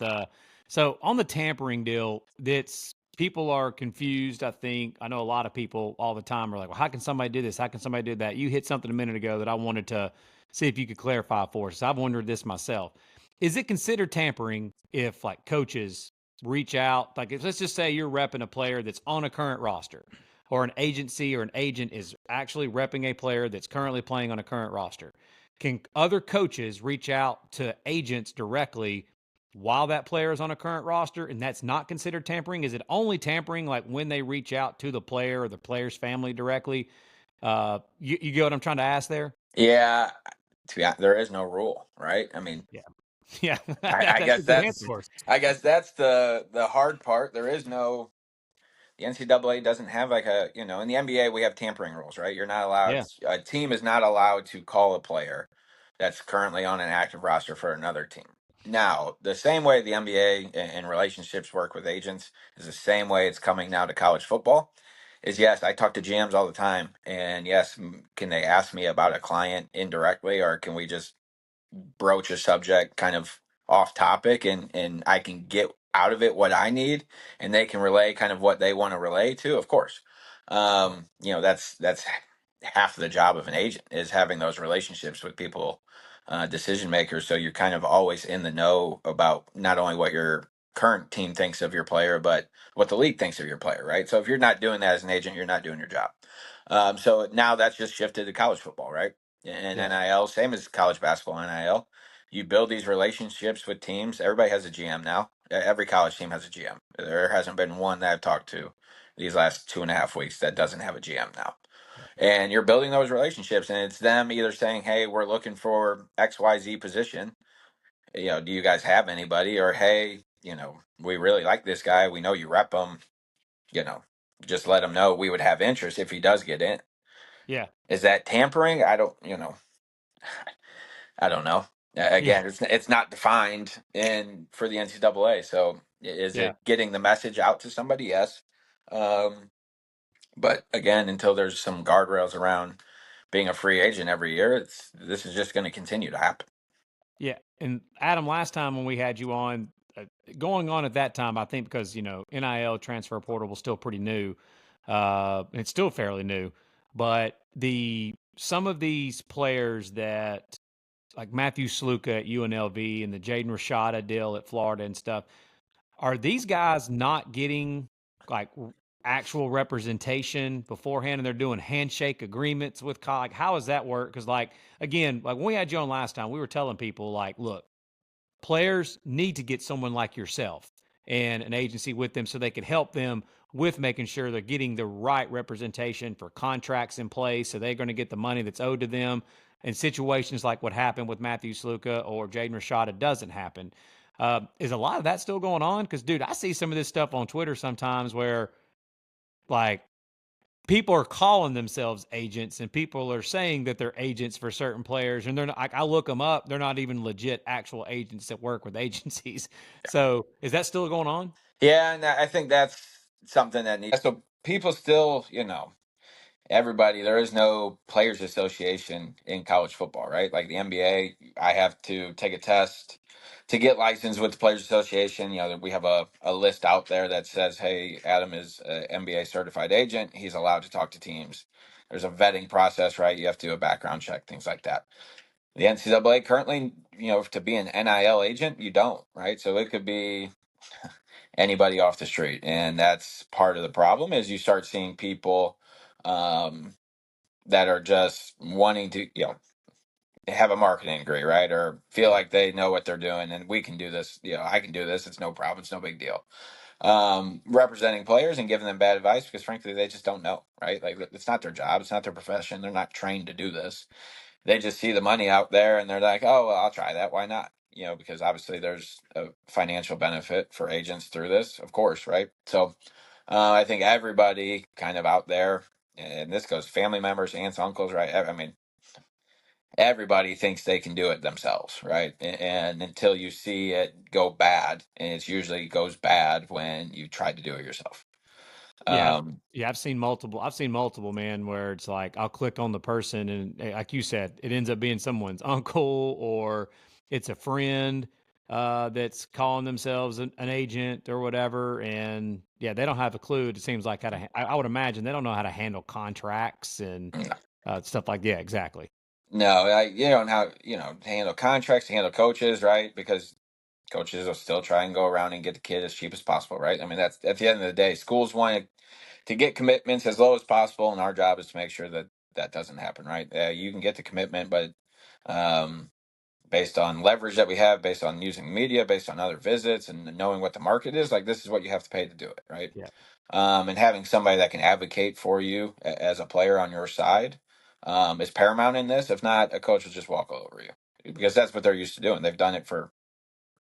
So on the tampering deal, that's people are confused. I know a lot of people all the time are like, well, how can somebody do this? How can somebody do that? You hit something a minute ago that I wanted to see if you could clarify for us. I've wondered this myself. Is it considered tampering if like coaches reach out, like let's just say you're repping a player that's on a current roster, or an agency or an agent is actually repping a player that's currently playing on a current roster? Can other coaches reach out to agents directly while that player is on a current roster, and that's not considered tampering? Is it only tampering like when they reach out to the player or the player's family directly? You get what I'm trying to ask there? Yeah, to be honest, there is no rule, right? I mean, Yeah. Yeah. I That's a guess good that's answer. I guess that's the hard part. There is no The NCAA doesn't have like in the NBA we have tampering rules, right? You're not allowed Yeah. a team is not allowed to call a player that's currently on an active roster for another team. Now, the same way the NBA and relationships work with agents is the same way it's coming now to college football. Is yes, I talk to GMs all the time, and yes, can they ask me about a client indirectly, or can we just broach a subject kind of off topic and I can get out of it what I need and they can relay kind of what they want to relay to, of course. That's half of the job of an agent is having those relationships with people, decision makers. So you're kind of always in the know about not only what your current team thinks of your player, but what the league thinks of your player, right? So if you're not doing that as an agent, you're not doing your job. So now that's just shifted to college football, right? And Yeah. NIL, same as college basketball NIL. You build these relationships with teams. Everybody has a GM now. Every college team has a GM. There hasn't been one that I've talked to these last 2.5 weeks that doesn't have a GM now. And you're building those relationships, and it's them either saying, "Hey, we're looking for XYZ position. Do you guys have anybody?" Or, "Hey, we really like this guy. We know you rep him. You know, just let him know we would have interest if he does get in." Yeah. Is that tampering? I don't know. Yeah. Again, it's not defined in for the NCAA. So is Yeah. it getting the message out to somebody? Yes. Um, but again, until there's some guardrails around being a free agent every year, this is just going to continue to happen. Yeah. And Adam, last time when we had you on, going on at that time, I think because, NIL transfer portal was still pretty new. It's still fairly new, but some of these players that like Matthew Sluka at UNLV and the Jaden Rashada deal at Florida and stuff, are these guys not getting like actual representation beforehand and they're doing handshake agreements with like how does that work? Because like again, like when we had you on last time, we were telling people like, look, players need to get someone like yourself and an agency with them so they could help them with making sure they're getting the right representation for contracts in place so they're going to get the money that's owed to them. And situations like what happened with Matthew Sluka or Jaden Rashada doesn't happen. Is a lot of that still going on? Because, dude, I see some of this stuff on Twitter sometimes where like people are calling themselves agents and people are saying that they're agents for certain players, and they're not. I look them up, they're not even legit actual agents that work with agencies. So is that still going on? Yeah, and I think that's something that needs. So people still, everybody, there is no players association in college football, right? Like the NBA, I have to take a test to get licensed with the players association. We have a list out there that says, hey, Adam is an NBA certified agent, he's allowed to talk to teams. There's a vetting process, right? You have to do a background check, things like that. The NCAA currently, to be an NIL agent, you don't, right? So it could be anybody off the street, and that's part of the problem. Is you start seeing people that are just wanting to, have a marketing degree, right? Or feel like they know what they're doing and we can do this, I can do this. It's no problem. It's no big deal. Representing players and giving them bad advice because frankly, they just don't know, right? Like it's not their job. It's not their profession. They're not trained to do this. They just see the money out there and they're like, oh, well, I'll try that. Why not? Because obviously there's a financial benefit for agents through this, of course, right? So I think everybody kind of out there, and this goes family members, aunts, uncles, right? I mean, everybody thinks they can do it themselves, right? And until you see it go bad, and it usually goes bad when you try to do it yourself. Yeah. Yeah, I've seen multiple, man, where it's like I'll click on the person and like you said, it ends up being someone's uncle or it's a friend that's calling themselves an agent or whatever. And yeah, they don't have a clue. It seems like I would imagine they don't know how to handle contracts and stuff like yeah, exactly. No, you don't have, to handle contracts, to handle coaches, right? Because coaches will still try and go around and get the kid as cheap as possible, right? I mean, that's at the end of the day, schools want to get commitments as low as possible, and our job is to make sure that that doesn't happen, right? You can get the commitment, but um, based on leverage that we have, based on using media, based on other visits, and knowing what the market is, like this is what you have to pay to do it, right? Yeah. And having somebody that can advocate for you as a player on your side is paramount in this. If not, a coach will just walk all over you because that's what they're used to doing. They've done it for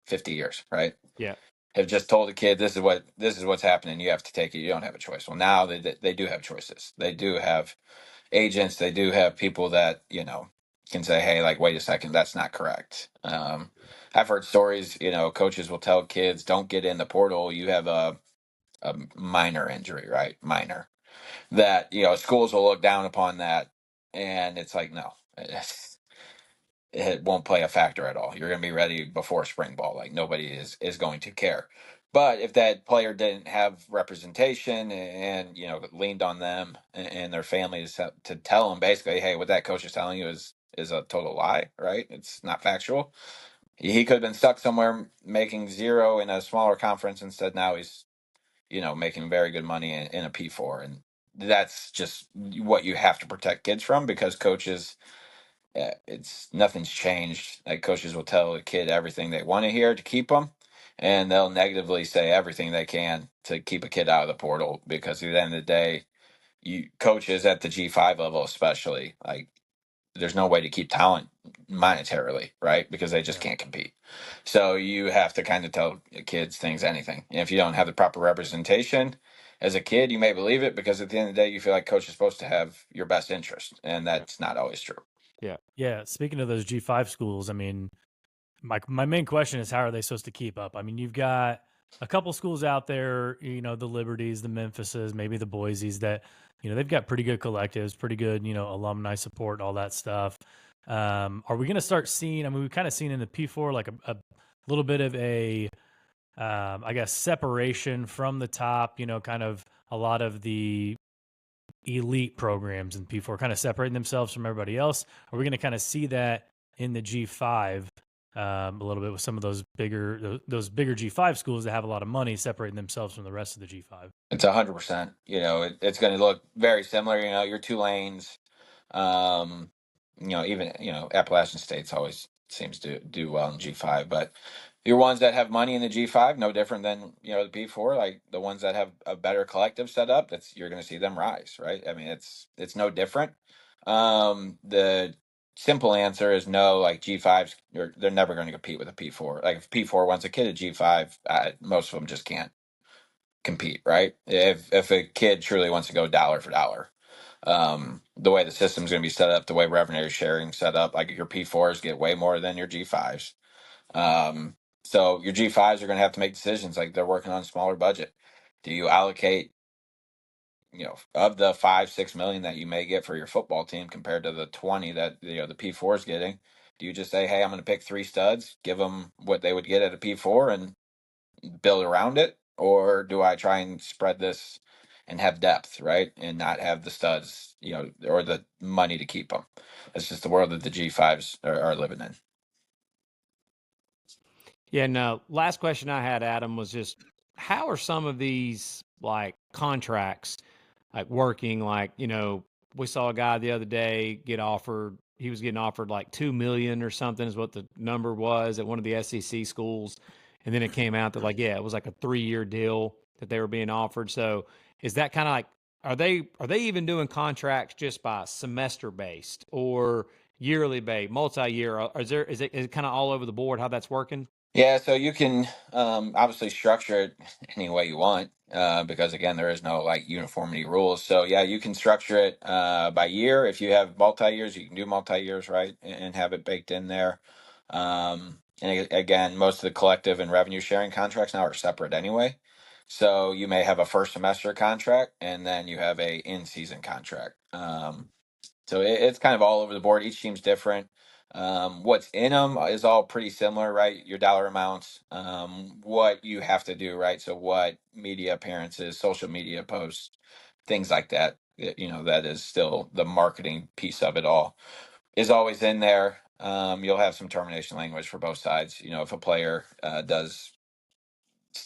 50 years, right? Yeah. Have just told a kid this is what's happening. You have to take it. You don't have a choice. Well, now they do have choices. They do have agents. They do have people that can say, hey, like, wait a second, that's not correct. I've heard stories. Coaches will tell kids, don't get in the portal. You have a minor injury, right? Minor. That schools will look down upon that, and it's like no. It won't play a factor at all. You're going to be ready before spring ball. Like nobody is going to care. But if that player didn't have representation and leaned on them and their families to tell them basically, hey, what that coach is telling you is a total lie, right? It's not factual. He could have been stuck somewhere making zero in a smaller conference. Instead, now he's making very good money in a P4, and that's just what you have to protect kids from because coaches it's nothing's changed. Like coaches will tell a kid everything they want to hear to keep them, and they'll negatively say everything they can to keep a kid out of the portal because at the end of the day, you coaches at the G5 level especially, like there's no way to keep talent monetarily, right? Because they just can't compete. So you have to kind of tell kids things, anything. And if you don't have the proper representation as a kid, you may believe it because at the end of the day, you feel like coach is supposed to have your best interest, and that's not always true. Yeah. Yeah. Speaking of those G5 schools, I mean, my main question is how are they supposed to keep up? I mean, you've got a couple schools out there, the Liberties, the Memphises, maybe the Boise's that, they've got pretty good collectives, pretty good, alumni support, all that stuff. Are we going to start seeing, I mean, we've kind of seen in the P4, like a little bit of a, I guess, separation from the top, kind of a lot of the elite programs in P4 kind of separating themselves from everybody else. Are we going to kind of see that in the G5 a little bit with some of those bigger G5 schools that have a lot of money separating themselves from the rest of the G5? It's 100%. It's going to look very similar. Your two lanes. Um, even Appalachian State's always seems to do well in G5, but your ones that have money in the G5, no different than the P4. Like the ones that have a better collective set up, that's you're going to see them rise, right? I mean, it's no different. The simple answer is no. Like G5s, they're never going to compete with a P4. Like if P4 wants a kid at G5, most of them just can't. compete, right? If a kid truly wants to go dollar for dollar, the way the system's going to be set up, the way revenue sharing set up, like your P4s get way more than your G5s. So your G5s are going to have to make decisions. Like they're working on a smaller budget. Do you allocate, of the 5-6 million that you may get for your football team compared to the 20 that the P4 is getting? Do you just say, hey, I'm going to pick 3 studs, give them what they would get at a P4, and build around it? Or do I try and spread this and have depth, right? And not have the studs, or the money to keep them. It's just the world that the G5s are living in. Yeah, no. Last question I had, Adam, was just how are some of these like contracts like working? Like, we saw a guy the other day get offered, he was getting offered like 2 million or something is what the number was at one of the SEC schools. And then it came out that like, yeah, it was like a 3-year deal that they were being offered. So is that kind of like, are they even doing contracts just by semester based or yearly based, multi-year? Or is it kind of all over the board how that's working? Yeah, so you can obviously structure it any way you want, because again, there is no like uniformity rules. So yeah, you can structure it by year. If you have multi-years, you can do multi-years, right, and have it baked in there. Again, most of the collective and revenue sharing contracts now are separate anyway. So you may have a first semester contract and then you have a in-season contract. So it's kind of all over the board. Each team's different. What's in them is all pretty similar, right? Your dollar amounts, what you have to do, right? So what media appearances, social media posts, things like that. That is still the marketing piece of it all is always in there. You'll have some termination language for both sides. If a player does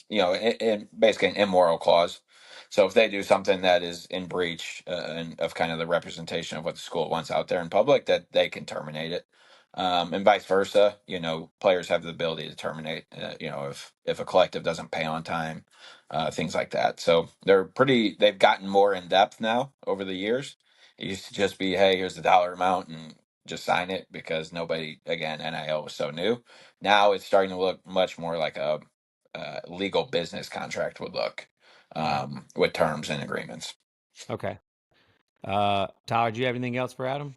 in basically an immoral clause. So if they do something that is in breach of kind of the representation of what the school wants out there in public, that they can terminate it, and vice versa. Players have the ability to terminate. If a collective doesn't pay on time, things like that. So they've gotten more in depth now over the years. It used to just be, hey, here's the dollar amount and just sign it because nobody, again, NIL was so new. Now it's starting to look much more like a legal business contract would look, with terms and agreements. Okay. Tyler, do you have anything else for Adam?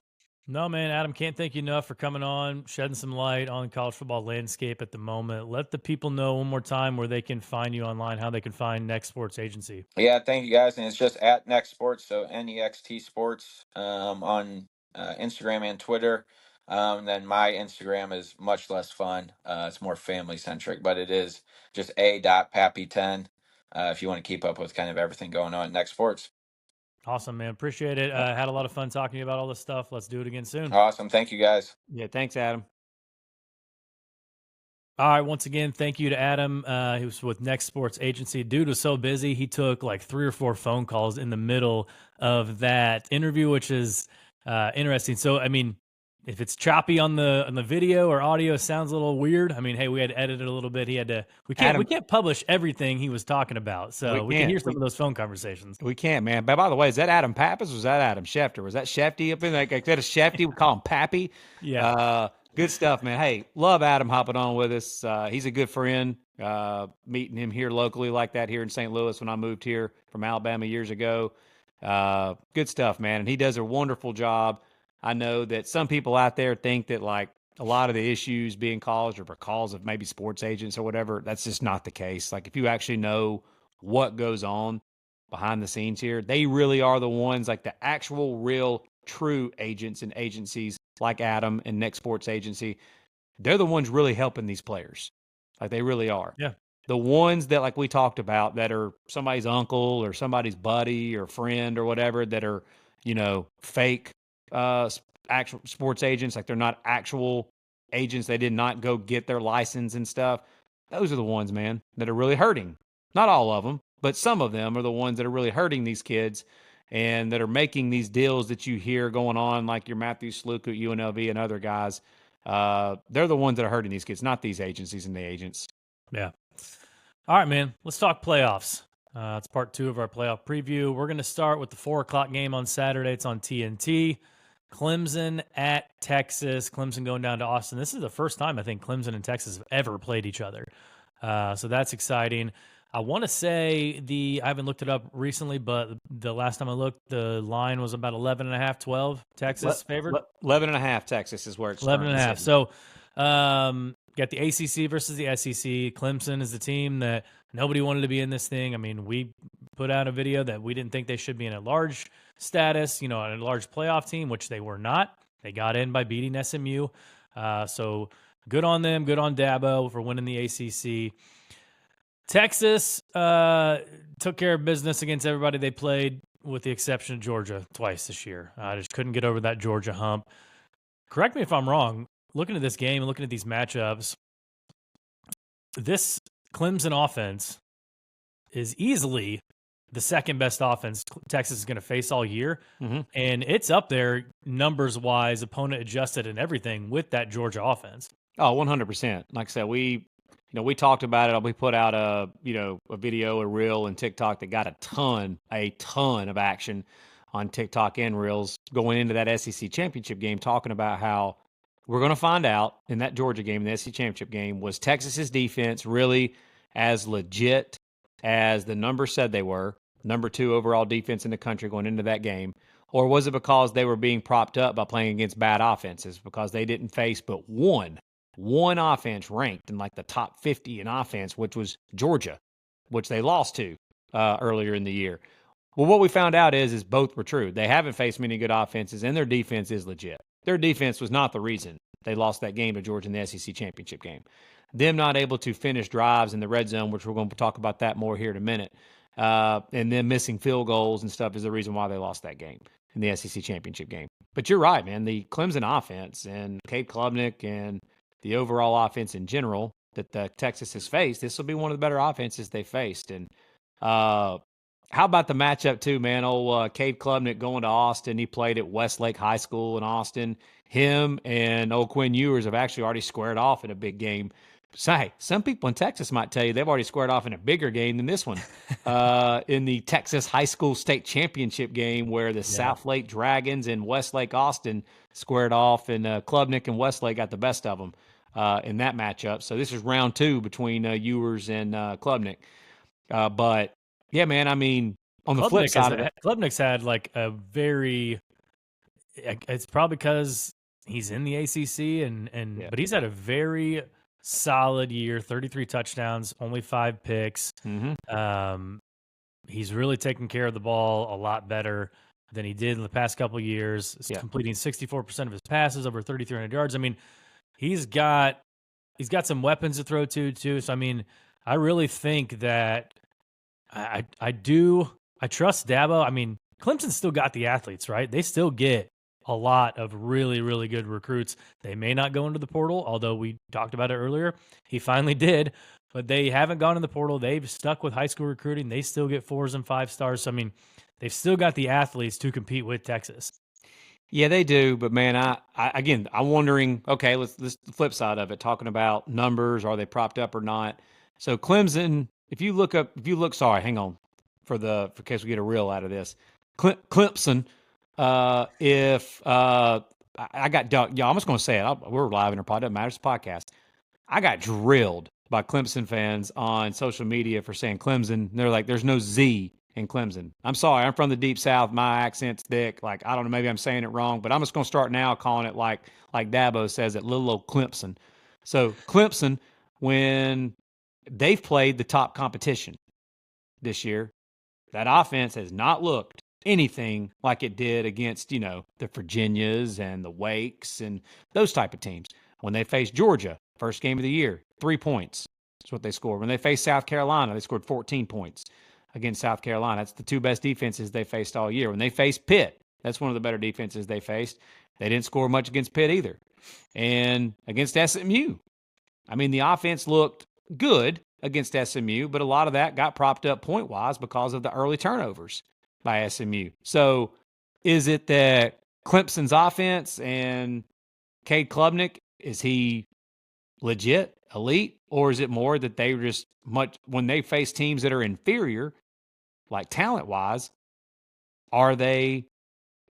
No, man, Adam, can't thank you enough for coming on, shedding some light on the college football landscape at the moment. Let the people know one more time where they can find you online, how they can find Next Sports Agency. Yeah, thank you guys. And it's just at Next Sports, so NEXT Sports, on Instagram and Twitter. Then my Instagram is much less fun. It's more family centric, but it is just a.pappy10 if you want to keep up with kind of everything going on at Next Sports. Awesome, man. Appreciate it. Had a lot of fun talking to you about all this stuff. Let's do it again soon. Awesome. Thank you guys. Yeah, thanks, Adam. All right. Once again, thank you to Adam. He was with Next Sports Agency. Dude was so busy. He took like 3 or 4 phone calls in the middle of that interview, which is interesting. So, I mean, if it's choppy on the video or audio, sounds a little weird. I mean, hey, we had to edit it a little bit. We can't publish everything he was talking about. So we can hear some of those phone conversations. We can't, man. But by the way, is that Adam Pappas or was that Adam Schefter? Was that Shefty up in there? Like that a Shefty? We call him Pappy. Yeah. Good stuff, man. Hey, love Adam hopping on with us. He's a good friend. Meeting him here locally like that here in St. Louis when I moved here from Alabama years ago. Good stuff, man. And he does a wonderful job. I know that some people out there think that like a lot of the issues being caused are because of maybe sports agents or whatever. That's just not the case. Like if you actually know what goes on behind the scenes here, they really are the ones like the actual real true agents and agencies like Adam and Next Sports Agency. They're the ones really helping these players. Like they really are. Yeah. The ones that like we talked about that are somebody's uncle or somebody's buddy or friend or whatever that are, fake actual sports agents, like they're not actual agents. They did not go get their license and stuff. Those are the ones, man, that are really hurting. Not all of them, but some of them are the ones that are really hurting these kids and that are making these deals that you hear going on, like your Matthew Sluka at UNLV and other guys. They're the ones that are hurting these kids, not these agencies and the agents. Yeah. All right, man. Let's talk playoffs. It's part 2 of our playoff preview. We're going to start with the 4:00 game on Saturday. It's on TNT. Clemson at Texas. Clemson going down to Austin. This is the first time I think Clemson and Texas have ever played each other. So that's exciting. I want to say I haven't looked it up recently, but the last time I looked, the line was about 11.5, 12. Texas favored. 11.5 Texas is where it's 11.5. sitting. So, got the ACC versus the SEC. Clemson is the team that nobody wanted to be in this thing. I mean, we put out a video that we didn't think they should be in a large status, a large playoff team, which they were not. They got in by beating SMU. So good on them. Good on Dabo for winning the ACC. Texas took care of business against everybody they played, with the exception of Georgia twice this year. I just couldn't get over that Georgia hump. Correct me if I'm wrong. Looking at this game and looking at these matchups, this Clemson offense is easily the second best offense Texas is going to face all year. Mm-hmm. And it's up there numbers-wise, opponent adjusted and everything with that Georgia offense. Oh, 100%. Like I said, we talked about it. We put out a video, a reel, and TikTok that got a ton of action on TikTok and reels going into that SEC championship game, talking about how we're going to find out in that Georgia game, the SEC championship game, was Texas's defense really as legit as the numbers said they were, number 2 overall defense in the country going into that game, or was it because they were being propped up by playing against bad offenses because they didn't face but one offense ranked in like the top 50 in offense, which was Georgia, which they lost to earlier in the year. Well, what we found out is both were true. They haven't faced many good offenses, and their defense is legit. Their defense was not the reason they lost that game to Georgia in the SEC championship game. Them not able to finish drives in the red zone, which we're going to talk about that more here in a minute, and them missing field goals and stuff is the reason why they lost that game in the SEC championship game. But you're right, man. The Clemson offense and Cade Klubnik and the overall offense in general that Texas has faced, this will be one of the better offenses they faced. And how about the matchup too, man? Old Cade Klubnik going to Austin. He played at Westlake High School in Austin. Him and old Quinn Ewers have actually already squared off in a big game. So, hey, some people in Texas might tell you they've already squared off in a bigger game than this one in the Texas High School State Championship game where the Southlake Dragons and Westlake Austin squared off, and Klubnik and Westlake got the best of them in that matchup. So this is round 2 between Ewers and Klubnik. But, yeah, man, I mean, on the flip side of it. Klubnik's had like a very – it's probably because he's in the ACC, but he's had a very – solid year, 33 touchdowns, only 5 picks. Mm-hmm. He's really taken care of the ball a lot better than he did in the past couple of years. He's completing 64% of his passes, over 3,300 yards. I mean, he's got some weapons to throw to too. So I mean, I really think that I trust Dabo. I mean, Clemson still got the athletes, right? They still get a lot of really, really good recruits. They may not go into the portal, although we talked about it earlier. He finally did, but they haven't gone in the portal. They've stuck with high school recruiting. They still get 4s and 5 stars. So, I mean, they've still got the athletes to compete with Texas. Yeah, they do. But, man, I'm wondering, okay, let's the flip side of it, talking about numbers, are they propped up or not? So, Clemson, if you look, hang on, for case we get a reel out of this. Clemson, I got, yeah, I'm just going to say it. We're live in our pod. Doesn't matter. It's a podcast. I got drilled by Clemson fans on social media for saying Clemson. They're like, there's no Z in Clemson. I'm sorry. I'm from the deep South. My accent's thick. Like, I don't know. Maybe I'm saying it wrong, but I'm just going to start now calling it like Dabo says it, little old Clemson. So Clemson, when they've played the top competition this year, that offense has not looked anything like it did against, the Virginias and the Wakes and those type of teams. When they faced Georgia, first game of the year, 3 points. That's what they scored. When they faced South Carolina, they scored 14 points against South Carolina. That's the 2 best defenses they faced all year. When they faced Pitt, that's one of the better defenses they faced. They didn't score much against Pitt either. And against SMU, I mean, the offense looked good against SMU, but a lot of that got propped up point-wise because of the early turnovers by SMU. So is it that Clemson's offense and Cade Klubnik, is he legit, elite, or is it more that they were just when they face teams that are inferior, like talent-wise, are they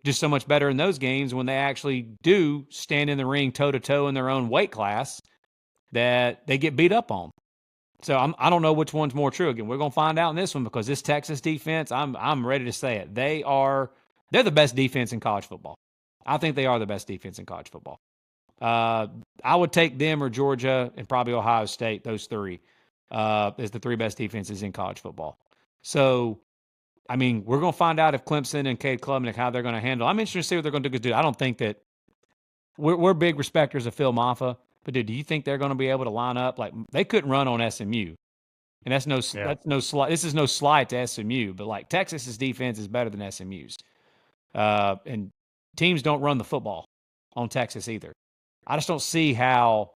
just so much better in those games when they actually do stand in the ring toe-to-toe in their own weight class that they get beat up on? So I don't know which one's more true. Again, we're going to find out in this one because this Texas defense, I'm ready to say it. They're the best defense in college football. I think they are the best defense in college football. I would take them or Georgia and probably Ohio State, those three, as the three best defenses in college football. So, I mean, we're going to find out if Clemson and Cade Klubnik, how they're going to handle. I'm interested to see what they're going to do. I don't think that we're big respecters of Phil Maffa, but dude, do you think they're going to be able to line up? Like, they couldn't run on SMU. And that's no slight. This is no slight to SMU, but like Texas's defense is better than SMU's. And teams don't run the football on Texas either. I just don't see how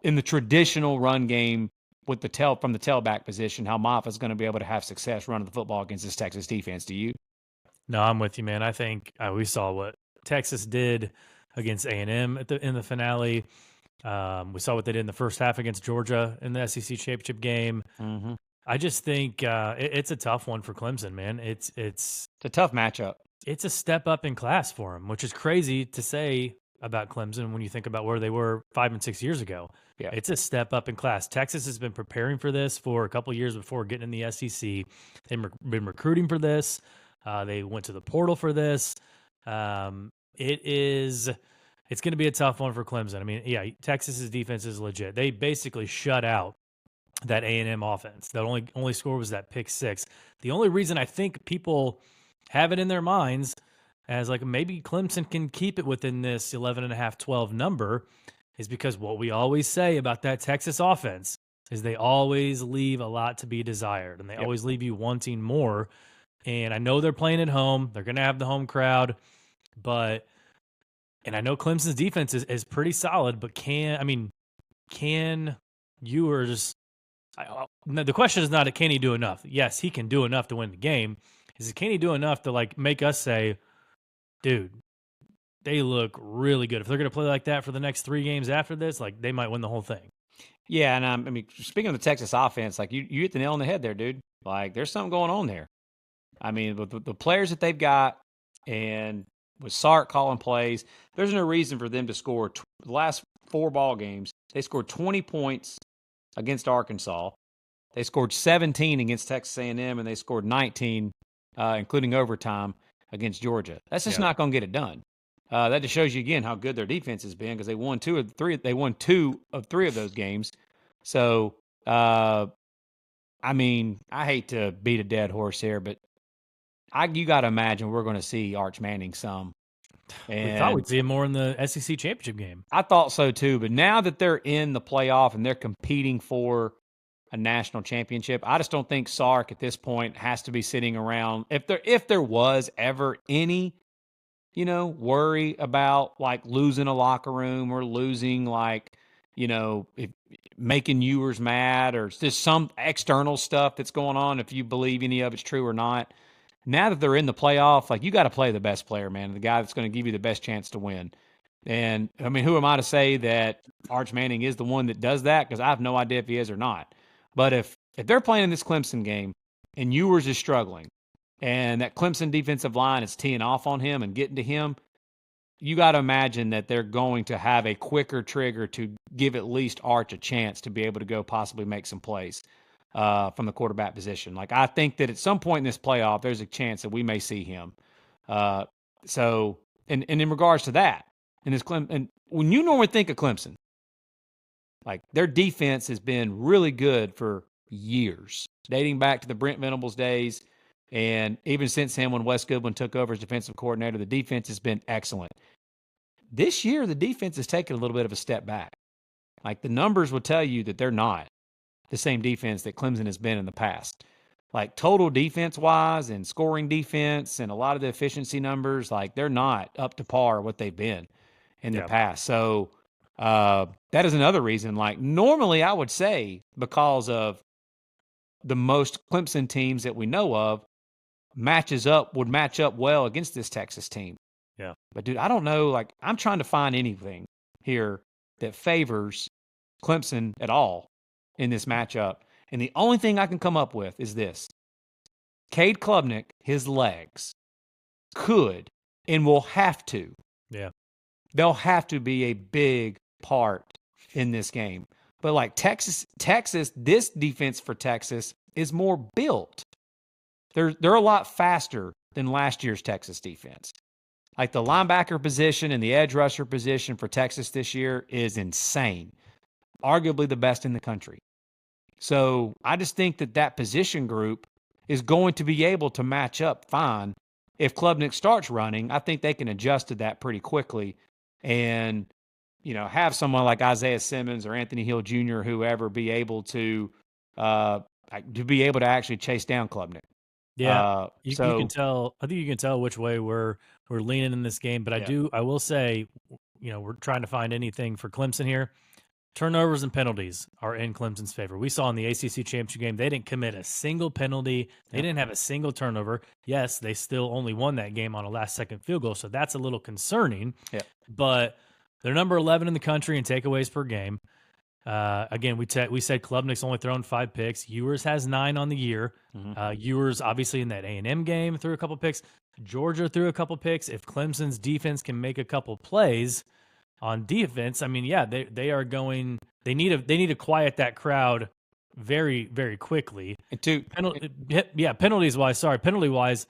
in the traditional run game with from the tailback position, how Maffa's going to be able to have success running the football against this Texas defense. Do you? No, I'm with you, man. I think we saw what Texas did against A&M in the finale. We saw what they did in the first half against Georgia in the SEC championship game. Mm-hmm. I just think it's a tough one for Clemson, man. It's a tough matchup. It's a step up in class for them, which is crazy to say about Clemson when you think about where they were 5 and 6 years ago. Yeah. It's a step up in class. Texas has been preparing for this for a couple of years before getting in the SEC. They've been recruiting for this. They went to the portal for this. It's going to be a tough one for Clemson. I mean, yeah, Texas's defense is legit. They basically shut out that A&M offense. That only score was that pick six. The only reason I think people have it in their minds as like maybe Clemson can keep it within this 11.5, 12 number is because what we always say about that Texas offense is they always leave a lot to be desired, and they always leave you wanting more. And I know they're playing at home. They're going to have the home crowd, and I know Clemson's defense is pretty solid, but can Ewers the question is not, can he do enough? Yes, he can do enough to win the game. Can he do enough to like make us say, dude, they look really good. If they're going to play like that for the next 3 games after this, like they might win the whole thing. Yeah, and I mean, speaking of the Texas offense, like you hit the nail on the head there, dude. Like there's something going on there. I mean, with the players that they've got and with Sark calling plays, there's no reason for them to score the last 4 ball games. They scored 20 points against Arkansas. They scored 17 against Texas A&M, and they scored 19, including overtime, against Georgia. That's just not going to get it done. That just shows you again how good their defense has been because they won 2 of 3. They won 2 of 3 of those games. So, I mean, I hate to beat a dead horse here, but you got to imagine we're going to see Arch Manning some. And we thought we'd see him more in the SEC championship game. I thought so too, but now that they're in the playoff and they're competing for a national championship, I just don't think Sark at this point has to be sitting around. If there was ever any, worry about like losing a locker room or losing like, making Ewers mad or just some external stuff that's going on, if you believe any of it's true or not. Now that they're in the playoff, like you got to play the best player, man, the guy that's going to give you the best chance to win. And I mean, who am I to say that Arch Manning is the one that does that? Because I have no idea if he is or not. But if they're playing in this Clemson game and Ewers is struggling and that Clemson defensive line is teeing off on him and getting to him, you got to imagine that they're going to have a quicker trigger to give at least Arch a chance to be able to go possibly make some plays from the quarterback position. Like I think that at some point in this playoff, there's a chance that we may see him. So, and in regards to that, and when you normally think of Clemson, like their defense has been really good for years, dating back to the Brent Venables days. And even since then, when Wes Goodwin took over as defensive coordinator, the defense has been excellent. This year, the defense has taken a little bit of a step back. Like the numbers will tell you that they're not the same defense that Clemson has been in the past. Like total defense-wise and scoring defense and a lot of the efficiency numbers, like they're not up to par what they've been in the past. So that is another reason. Like normally I would say because of the most Clemson teams that we know of would match up well against this Texas team. Yeah. But dude, I don't know. Like I'm trying to find anything here that favors Clemson at all in this matchup. And the only thing I can come up with is this. Cade Klubnik, his legs could and will have to. Yeah. They'll have to be a big part in this game. But like Texas, this defense for Texas is more built. They're a lot faster than last year's Texas defense. Like the linebacker position and the edge rusher position for Texas this year is insane. Arguably the best in the country. So I just think that position group is going to be able to match up fine. If Klubnik starts running, I think they can adjust to that pretty quickly and, have someone like Isaiah Simmons or Anthony Hill Jr. or whoever be able to actually chase down Klubnik. Yeah, you can tell. I think you can tell which way we're leaning in this game. But I will say, we're trying to find anything for Clemson here. Turnovers and penalties are in Clemson's favor. We saw in the ACC championship game, they didn't commit a single penalty. They didn't have a single turnover. Yes, they still only won that game on a last-second field goal, so that's a little concerning. Yeah. But they're number 11 in the country in takeaways per game. Again, we said Klubnik's only thrown 5 picks. Ewers has 9 on the year. Mm-hmm. Ewers, obviously, in that A&M game, threw a couple picks. Georgia threw a couple picks. If Clemson's defense can make a couple plays on defense, I mean, yeah, they are going. They need to quiet that crowd very, very quickly. And penalties wise,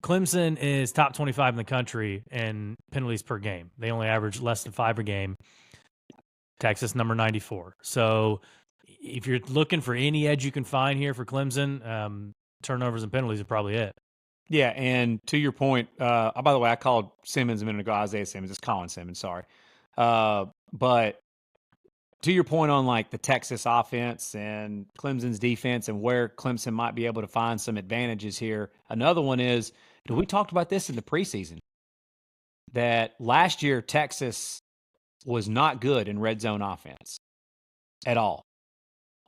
Clemson is top 25 in the country in penalties per game. They only average less than 5 a game. Texas number 94. So if you're looking for any edge you can find here for Clemson, turnovers and penalties are probably it. Yeah, and to your point, by the way, I called Simmons a minute ago, Isaiah Simmons. It's Colin Simmons, sorry. But to your point on like the Texas offense and Clemson's defense and where Clemson might be able to find some advantages here, another one is, we talked about this in the preseason, that last year Texas was not good in red zone offense at all.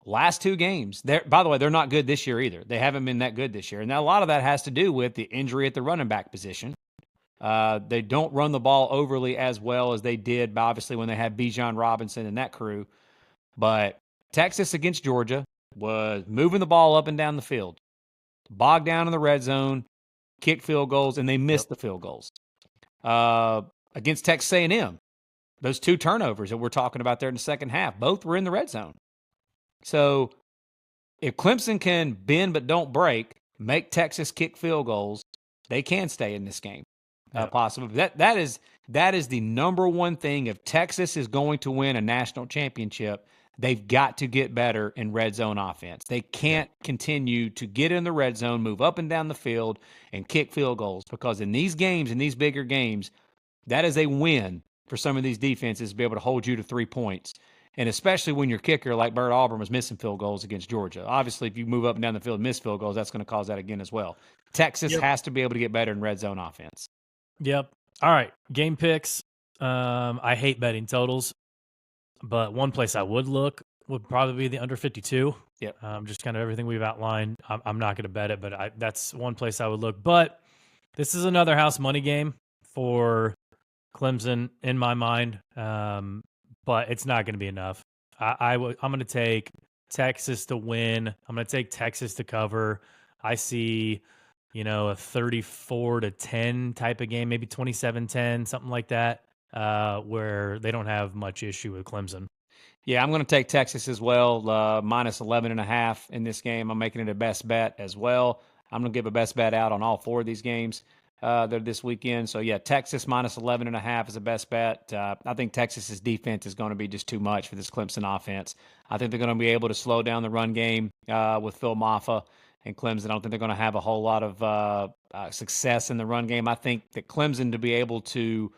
Last 2 games, by the way, they're not good this year either. They haven't been that good this year. And now a lot of that has to do with the injury at the running back position. They don't run the ball overly as well as they did, obviously, when they had Bijan Robinson and that crew. But Texas against Georgia was moving the ball up and down the field, bogged down in the red zone, kicked field goals, and they missed the field goals. Against Texas A&M, those 2 turnovers that we're talking about there in the second half, both were in the red zone. So if Clemson can bend but don't break, make Texas kick field goals, they can stay in this game. Possibly. That is the number one thing. If Texas is going to win a national championship, they've got to get better in red zone offense. They can't continue to get in the red zone, move up and down the field, and kick field goals, because in these games, in these bigger games, that is a win for some of these defenses to be able to hold you to 3 points. And especially when your kicker, like Bert Auburn, was missing field goals against Georgia. Obviously, if you move up and down the field and miss field goals, that's going to cause that again as well. Texas has to be able to get better in red zone offense. Yep. All right. Game picks. I hate betting totals, but one place I would look would probably be the under 52. Yep. Just kind of everything we've outlined. I'm not going to bet it, but that's one place I would look. But this is another house money game for Clemson in my mind. But it's not going to be enough. I'm going to take Texas to win. I'm going to take Texas to cover. I see, a 34-10 type of game, maybe 27-10, something like that, where they don't have much issue with Clemson. Yeah, I'm going to take Texas as well, minus 11.5 in this game. I'm making it a best bet as well. I'm going to give a best bet out on all 4 of these games. They're this weekend. So, yeah, Texas minus 11.5 is a best bet. I think Texas's defense is going to be just too much for this Clemson offense. I think they're going to be able to slow down the run game with Phil Maffa and Clemson. I don't think they're going to have a whole lot of success in the run game. I think that Clemson, to be able to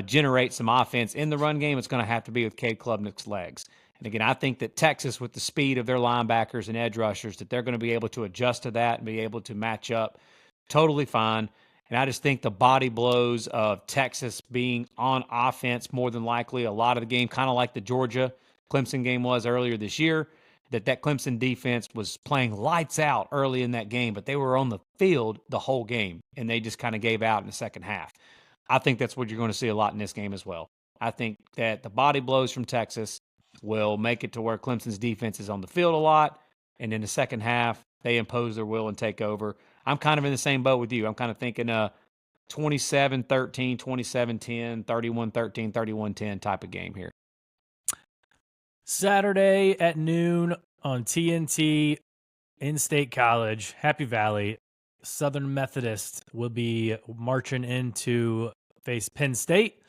generate some offense in the run game, it's going to have to be with Cade Klubnik's legs. And again, I think that Texas, with the speed of their linebackers and edge rushers, that they're going to be able to adjust to that and be able to match up totally fine. And I just think the body blows of Texas being on offense more than likely a lot of the game, kind of like the Georgia-Clemson game was earlier this year, that Clemson defense was playing lights out early in that game, but they were on the field the whole game, and they just kind of gave out in the second half. I think that's what you're going to see a lot in this game as well. I think that the body blows from Texas will make it to where Clemson's defense is on the field a lot, and in the second half, they impose their will and take over. I'm kind of in the same boat with you. I'm kind of thinking 27-13, 27-10, 31-13, 31-10 type of game here. Saturday at noon on TNT, in-state college, Happy Valley. Southern Methodist will be marching in to face Penn State.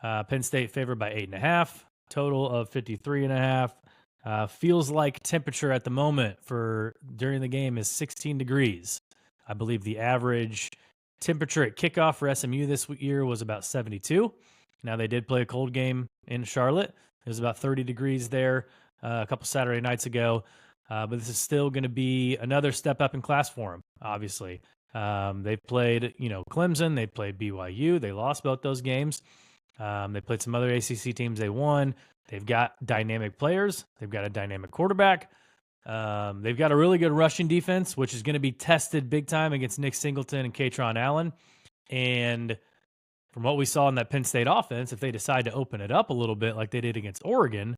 Penn State favored by 8.5, total of 53.5. Feels like temperature at the moment for during the game is 16 degrees. I believe the average temperature at kickoff for SMU this year was about 72. Now, they did play a cold game in Charlotte. It was about 30 degrees there a couple Saturday nights ago. But this is still going to be another step up in class for them, obviously. They've played, Clemson. They played BYU. They lost both those games. They played some other ACC teams. They won. They've got dynamic players. They've got a dynamic quarterback. They've got a really good rushing defense, which is going to be tested big time against Nick Singleton and Katron Allen. And from what we saw in that Penn State offense, if they decide to open it up a little bit like they did against Oregon,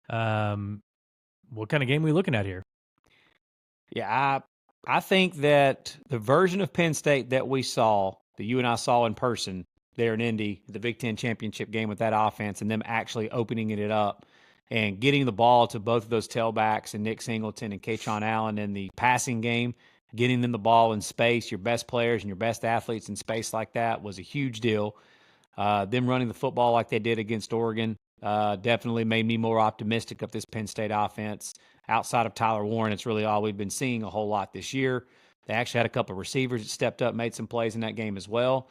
what kind of game are we looking at here? Yeah, I think that the version of Penn State that we saw, that you and I saw in person there in Indy, the Big Ten championship game with that offense, and them actually opening it up and getting the ball to both of those tailbacks and Nick Singleton and Katron Allen in the passing game, getting them the ball in space, your best players and your best athletes in space like that was a huge deal. Them running the football like they did against Oregon definitely made me more optimistic of this Penn State offense. Outside of Tyler Warren, it's really all we've been seeing a whole lot this year. They actually had a couple of receivers that stepped up, made some plays in that game as well.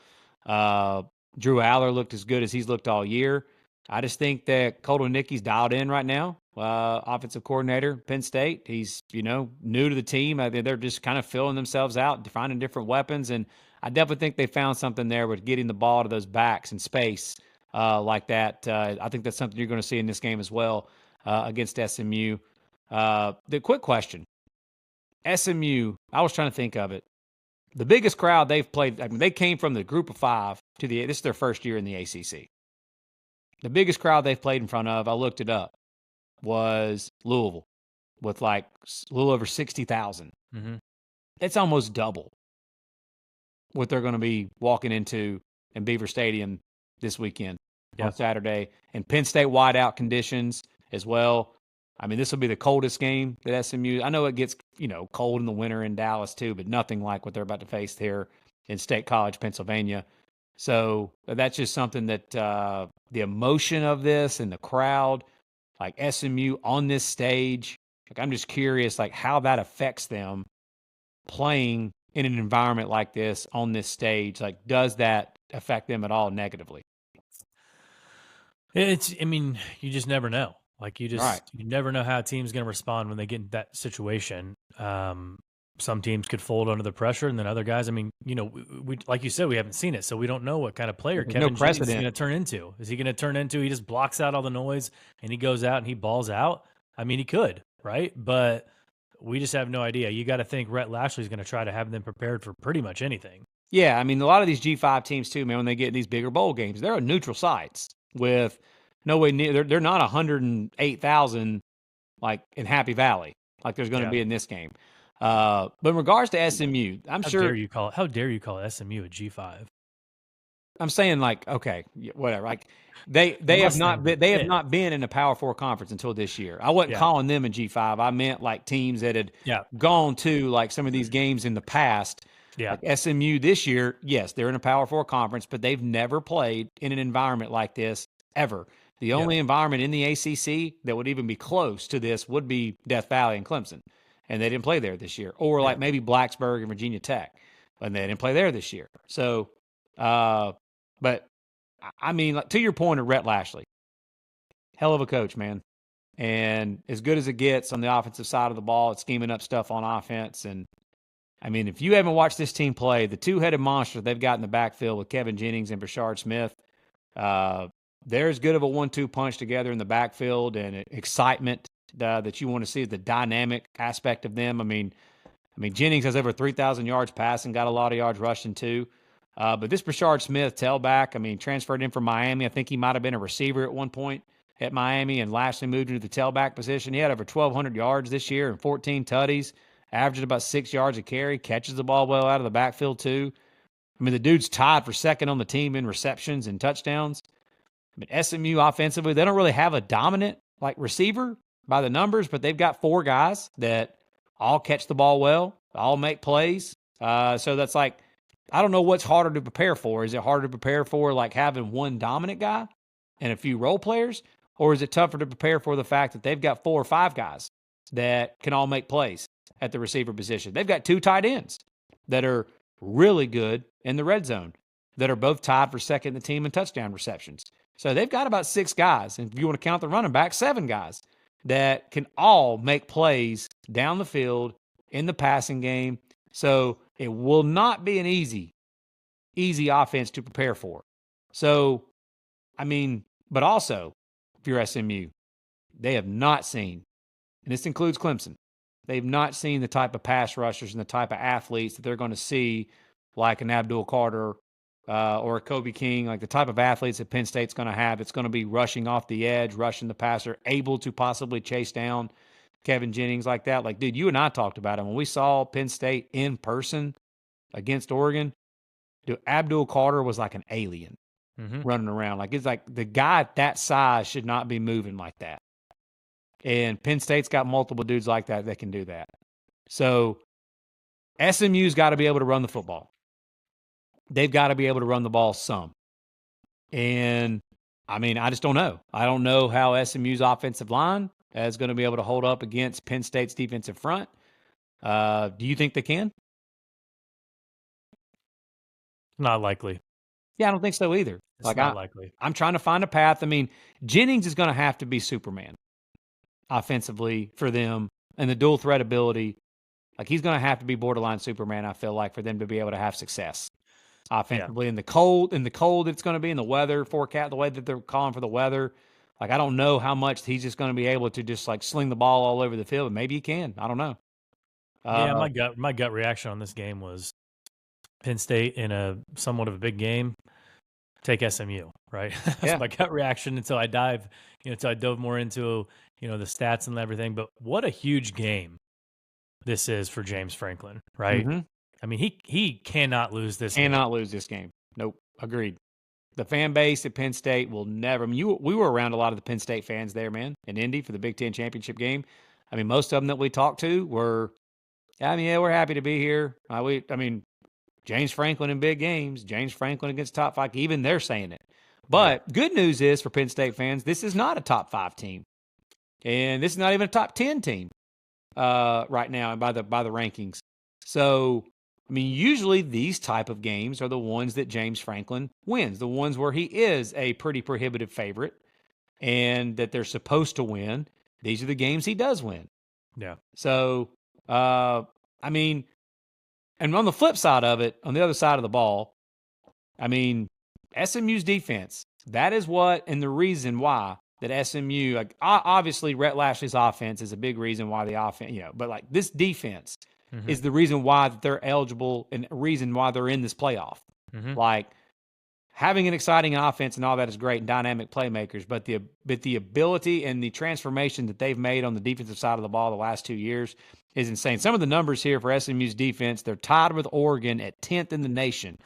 Drew Aller looked as good as he's looked all year. I just think that Colton Nicky's dialed in right now. Offensive coordinator, Penn State. He's, new to the team. They're just kind of filling themselves out, finding different weapons. And I definitely think they found something there with getting the ball to those backs in space like that. I think that's something you're going to see in this game as well against SMU. The quick question. SMU, I was trying to think of it. The biggest crowd they've played, they came from the group of five to this is their first year in the ACC. The biggest crowd they've played in front of, I looked it up, was Louisville with like a little over 60,000. Mm-hmm. It's almost double what they're going to be walking into in Beaver Stadium this weekend on Saturday. And Penn State whiteout conditions as well. This will be the coldest game that SMU. I know it gets, cold in the winter in Dallas too, but nothing like what they're about to face here in State College, Pennsylvania. So that's just something that the emotion of this and the crowd, like SMU on this stage, I'm just curious, how that affects them playing in an environment like this on this stage. Does that affect them at all negatively? You just never know. You never know how a team's going to respond when they get in that situation. Some teams could fold under the pressure, and then other guys, we like you said, we haven't seen it, so we don't know what kind of player Kevin Jennings is going to turn into. Is he going to turn into he just blocks out all the noise and he goes out and he balls out? He could, right? But we just have no idea. You got to think Rhett Lashley's going to try to have them prepared for pretty much anything. Yeah, a lot of these G5 teams too, man, when they get these bigger bowl games, they're on neutral sites with no way near. They're not 108,000 in Happy Valley like there's going to be in this game. But in regards to SMU, how dare you call SMU a G5? I'm saying okay, whatever. They have not been in a Power 4 conference until this year. I wasn't calling them a G5. I meant teams that had gone to some of these games in the past. Yeah. SMU this year, yes, they're in a Power 4 conference, but they've never played in an environment like this ever. The only environment in the ACC that would even be close to this would be Death Valley and Clemson. And they didn't play there this year. Or maybe Blacksburg and Virginia Tech. And they didn't play there this year. So, but to your point of Rhett Lashley, hell of a coach, man. And as good as it gets on the offensive side of the ball, it's scheming up stuff on offense. And if you haven't watched this team play, the two-headed monster they've got in the backfield with Kevin Jennings and Brashard Smith, they're as good of a 1-2 punch together in the backfield and excitement that you want to see, the dynamic aspect of them. Jennings has over 3,000 yards passing, got a lot of yards rushing too. But this Brashard Smith tailback, transferred in from Miami. I think he might have been a receiver at one point at Miami and Lashley moved into the tailback position. He had over 1,200 yards this year and 14 tutties, averaging about 6 yards a carry, catches the ball well out of the backfield too. The dude's tied for second on the team in receptions and touchdowns. SMU offensively, they don't really have a dominant like receiver by the numbers, but they've got 4 guys that all catch the ball well, all make plays. So that's like, I don't know what's harder to prepare for. Is it harder to prepare for like having one dominant guy and a few role players? Or is it tougher to prepare for the fact that they've got 4 or 5 guys that can all make plays at the receiver position? They've got 2 tight ends that are really good in the red zone, that are both tied for second in the team in touchdown receptions. So they've got about 6 guys, and if you want to count the running back, 7 guys that can all make plays down the field in the passing game. So it will not be an easy offense to prepare for. So, I mean, but also, if you're SMU, they have not seen, and this includes Clemson, they've not seen the type of pass rushers and the type of athletes that they're going to see, like an Abdul Carter or a Kobe King, like the type of athletes that Penn State's going to have. It's going to be rushing off the edge, rushing the passer, able to possibly chase down Kevin Jennings like that. Like, dude, you and I talked about it. When we saw Penn State in person against Oregon, dude, Abdul Carter was like an alien running around. Like, it's like the guy at that size should not be moving like that. And Penn State's got multiple dudes like that can do that. So SMU's got to be able to run the football. They've got to be able to run the ball some. And, I mean, I just don't know. I don't know how SMU's offensive line is going to be able to hold up against Penn State's defensive front. Do you think they can? Not likely. Yeah, I don't think so either. It's not likely. I'm trying to find a path. I mean, Jennings is going to have to be Superman offensively for them, and the dual threat ability. Like, he's going to have to be borderline Superman, I feel like, for them to be able to have success offensively. In the cold it's going to be, in the weather forecast, the way that they're calling for the weather. Like, I don't know how much he's just going to be able to just like sling the ball all over the field. Maybe he can. I don't know. Yeah, my gut reaction on this game was Penn State in a somewhat of a big game. Take SMU, right? That's my gut reaction until I dove more into, the stats and everything. But what a huge game this is for James Franklin, right? Mm-hmm. I mean, he cannot lose this game. Cannot lose this game. Nope. Agreed. The fan base at Penn State will never. I mean, we were around a lot of the Penn State fans there, man, in Indy for the Big Ten championship game. I mean, most of them that we talked to were, we're happy to be here. James Franklin in big games, James Franklin against top 5, even they're saying it. But good news is for Penn State fans, this is not a top 5 team. And this is not even a top 10 team right now by the rankings. So, I mean, usually these type of games are the ones that James Franklin wins, the ones where he is a pretty prohibitive favorite and that they're supposed to win. These are the games he does win. Yeah. So, I mean, and on the flip side of it, on the other side of the ball, I mean, SMU's defense, that is what, and the reason why that SMU, like, obviously Rhett Lashley's offense is a big reason why the offense, but like this defense is the reason why that they're eligible and a reason why they're in this playoff. Like, having an exciting offense and all that is great and dynamic playmakers, but the ability and the transformation that they've made on the defensive side of the ball the last 2 years is insane. Some of the numbers here for SMU's defense, they're tied with Oregon at 10th in the nation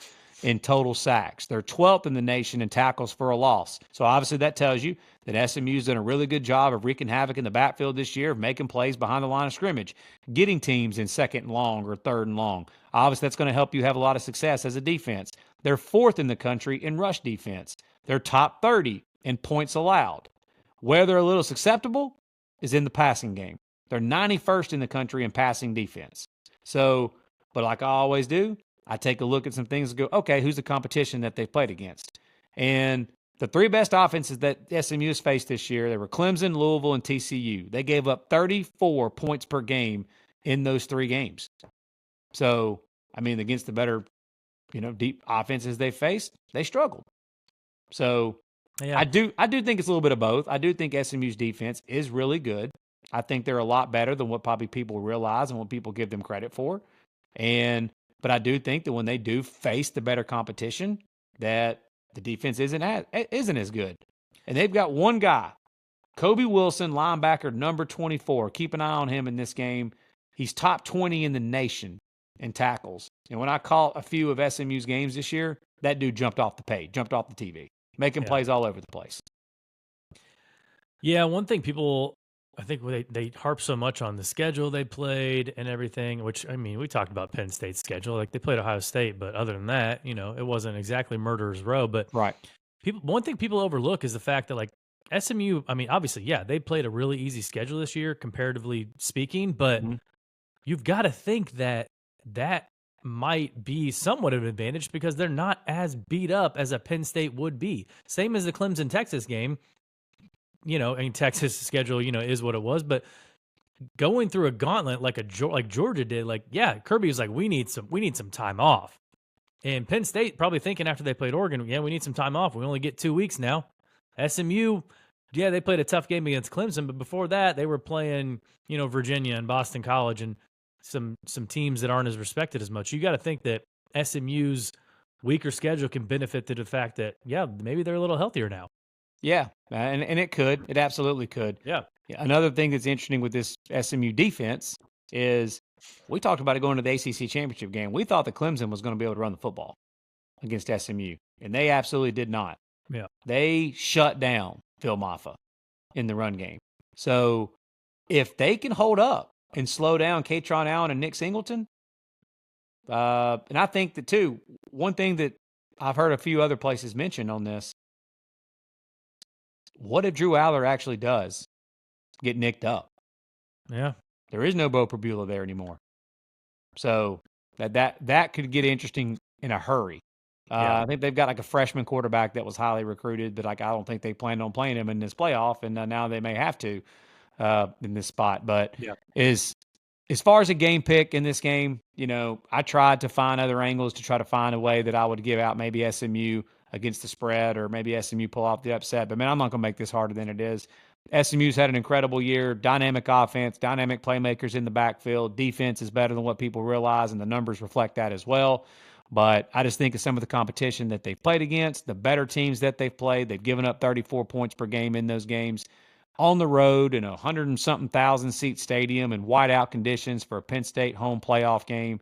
in total sacks. They're 12th in the nation in tackles for a loss. So obviously that tells you that SMU's done a really good job of wreaking havoc in the backfield this year, of making plays behind the line of scrimmage, getting teams in second and long or third and long. Obviously that's going to help you have a lot of success as a defense. They're 4th in the country in rush defense. They're top 30 in points allowed. Where they're a little susceptible is in the passing game. They're 91st in the country in passing defense. So, but like I always do, I take a look at some things and go, okay, who's the competition that they've played against? And the 3 best offenses that SMU has faced this year, they were Clemson, Louisville, and TCU. They gave up 34 points per game in those 3 games. So, I mean, against the better, deep offenses they faced, they struggled. So, I do think it's a little bit of both. I do think SMU's defense is really good. I think they're a lot better than what probably people realize and what people give them credit for. But I do think that when they do face the better competition, that the defense isn't as good. And they've got one guy, Kobe Wilson, linebacker number 24. Keep an eye on him in this game. He's top 20 in the nation in tackles. And when I caught a few of SMU's games this year, that dude jumped off the page, jumped off the TV, making plays all over the place. Yeah, one thing people, I think they harp so much on the schedule they played and everything, which I mean, we talked about Penn State's schedule. Like they played Ohio State, but other than that, it wasn't exactly murderer's row. But Right. one thing people overlook is the fact that like SMU, I mean, obviously, yeah, they played a really easy schedule this year, comparatively speaking, but Mhm. you've got to think that might be somewhat of an advantage because they're not as beat up as a Penn State would be. Same as the Clemson-Texas game. I mean, Texas schedule, is what it was, but going through a gauntlet like like Georgia did, like, yeah, Kirby was like, we need some time off. And Penn State probably thinking after they played Oregon, yeah, we need some time off. We only get 2 weeks now. SMU, yeah, they played a tough game against Clemson, but before that, they were playing, Virginia and Boston College and some teams that aren't as respected as much. You got to think that SMU's weaker schedule can benefit to the fact that, yeah, maybe they're a little healthier now. Yeah, and it could. It absolutely could. Yeah. Yeah, another thing that's interesting with this SMU defense is we talked about it going to the ACC championship game. We thought that Clemson was going to be able to run the football against SMU, and they absolutely did not. Yeah. They shut down Phil Maffa in the run game. So if they can hold up and slow down Katron Allen and Nick Singleton, and I think that too, one thing that I've heard a few other places mention on this, what if Drew Aller actually does get nicked up? Yeah. There is no Bo Perbula there anymore. So that could get interesting in a hurry. Yeah. I think they've got like a freshman quarterback that was highly recruited, but like I don't think they planned on playing him in this playoff, and now they may have to in this spot. But Yeah. as far as a game pick in this game, I tried to find other angles to try to find a way that I would give out maybe SMU against the spread or maybe SMU pull off the upset. But man, I'm not going to make this harder than it is. SMU's had an incredible year, dynamic offense, dynamic playmakers in the backfield. Defense is better than what people realize, and the numbers reflect that as well. But I just think of some of the competition that they've played against, the better teams that they've played. They've given up 34 points per game in those games on the road in a 100 and something thousand seat stadium in whiteout conditions for a Penn State home playoff game.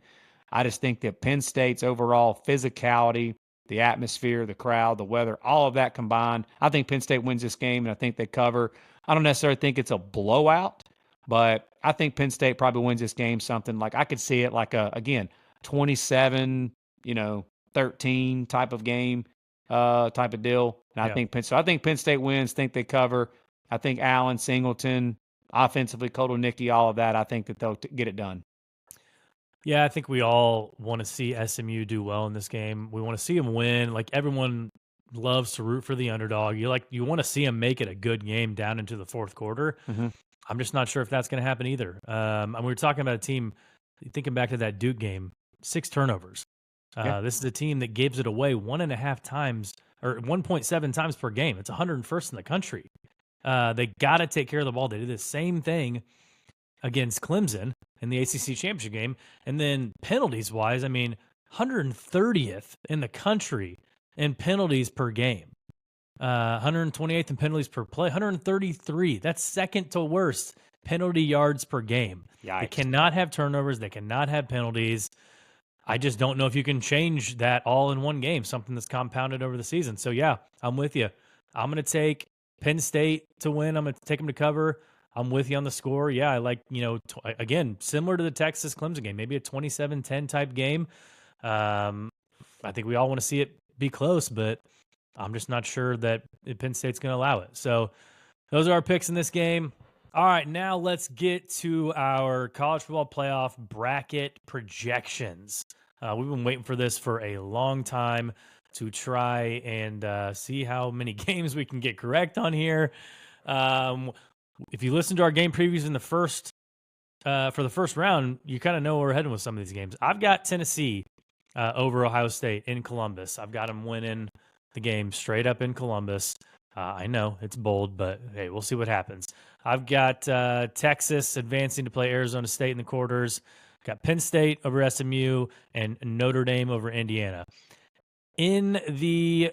I just think that Penn State's overall physicality, the atmosphere, the crowd, the weather, all of that combined, I think Penn State wins this game, and I think they cover. I don't necessarily think it's a blowout, but I think Penn State probably wins this game something like I could see it like again, 27, 13 type of game, type of deal. And I think I think Penn State wins, think they cover. I think Allen, Singleton, offensively, Kotelnicki, all of that, I think that they'll get it done. Yeah, I think we all want to see SMU do well in this game. We want to see them win. Like everyone loves to root for the underdog. You want to see them make it a good game down into the fourth quarter. Mm-hmm. I'm just not sure if that's going to happen either. And we were talking about a team, thinking back to that Duke game, 6 turnovers. This is a team that gives it away 1.5 times or 1.7 times per game. It's 101st in the country. They got to take care of the ball. They did the same thing against Clemson in the ACC championship game. And then penalties wise, I mean, 130th in the country in penalties per game. 128th in penalties per play, 133. That's second to worst penalty yards per game. Yikes. They cannot have turnovers. They cannot have penalties. I just don't know if you can change that all in one game, something that's compounded over the season. So, yeah, I'm with you. I'm going to take Penn State to win. I'm going to take them to cover. I'm with you on the score. Yeah, I like, again, similar to the Texas-Clemson game, maybe a 27-10 type game. I think we all want to see it be close, but I'm just not sure that Penn State's going to allow it. So those are our picks in this game. All right, now let's get to our college football playoff bracket projections. We've been waiting for this for a long time to try and see how many games we can get correct on here. If you listen to our game previews in the first for the first round, you kind of know where we're heading with some of these games. I've got Tennessee over Ohio State in Columbus. I've got them winning the game straight up in Columbus. I know it's bold, but hey, we'll see what happens. I've got Texas advancing to play Arizona State in the quarters. Got Penn State over SMU and Notre Dame over Indiana. In the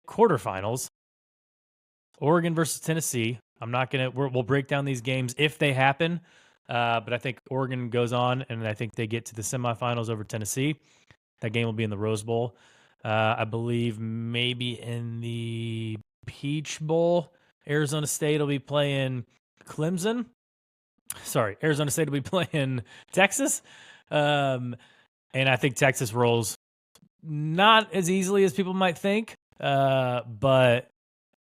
quarterfinals, Oregon versus Tennessee. I'm not going to, we'll break down these games if they happen, but I think Oregon goes on, and I think they get to the semifinals over Tennessee. That game will be in the Rose Bowl. I believe maybe in the Peach Bowl, Arizona State will be playing Clemson. Sorry, Arizona State will be playing Texas. And I think Texas rolls not as easily as people might think, but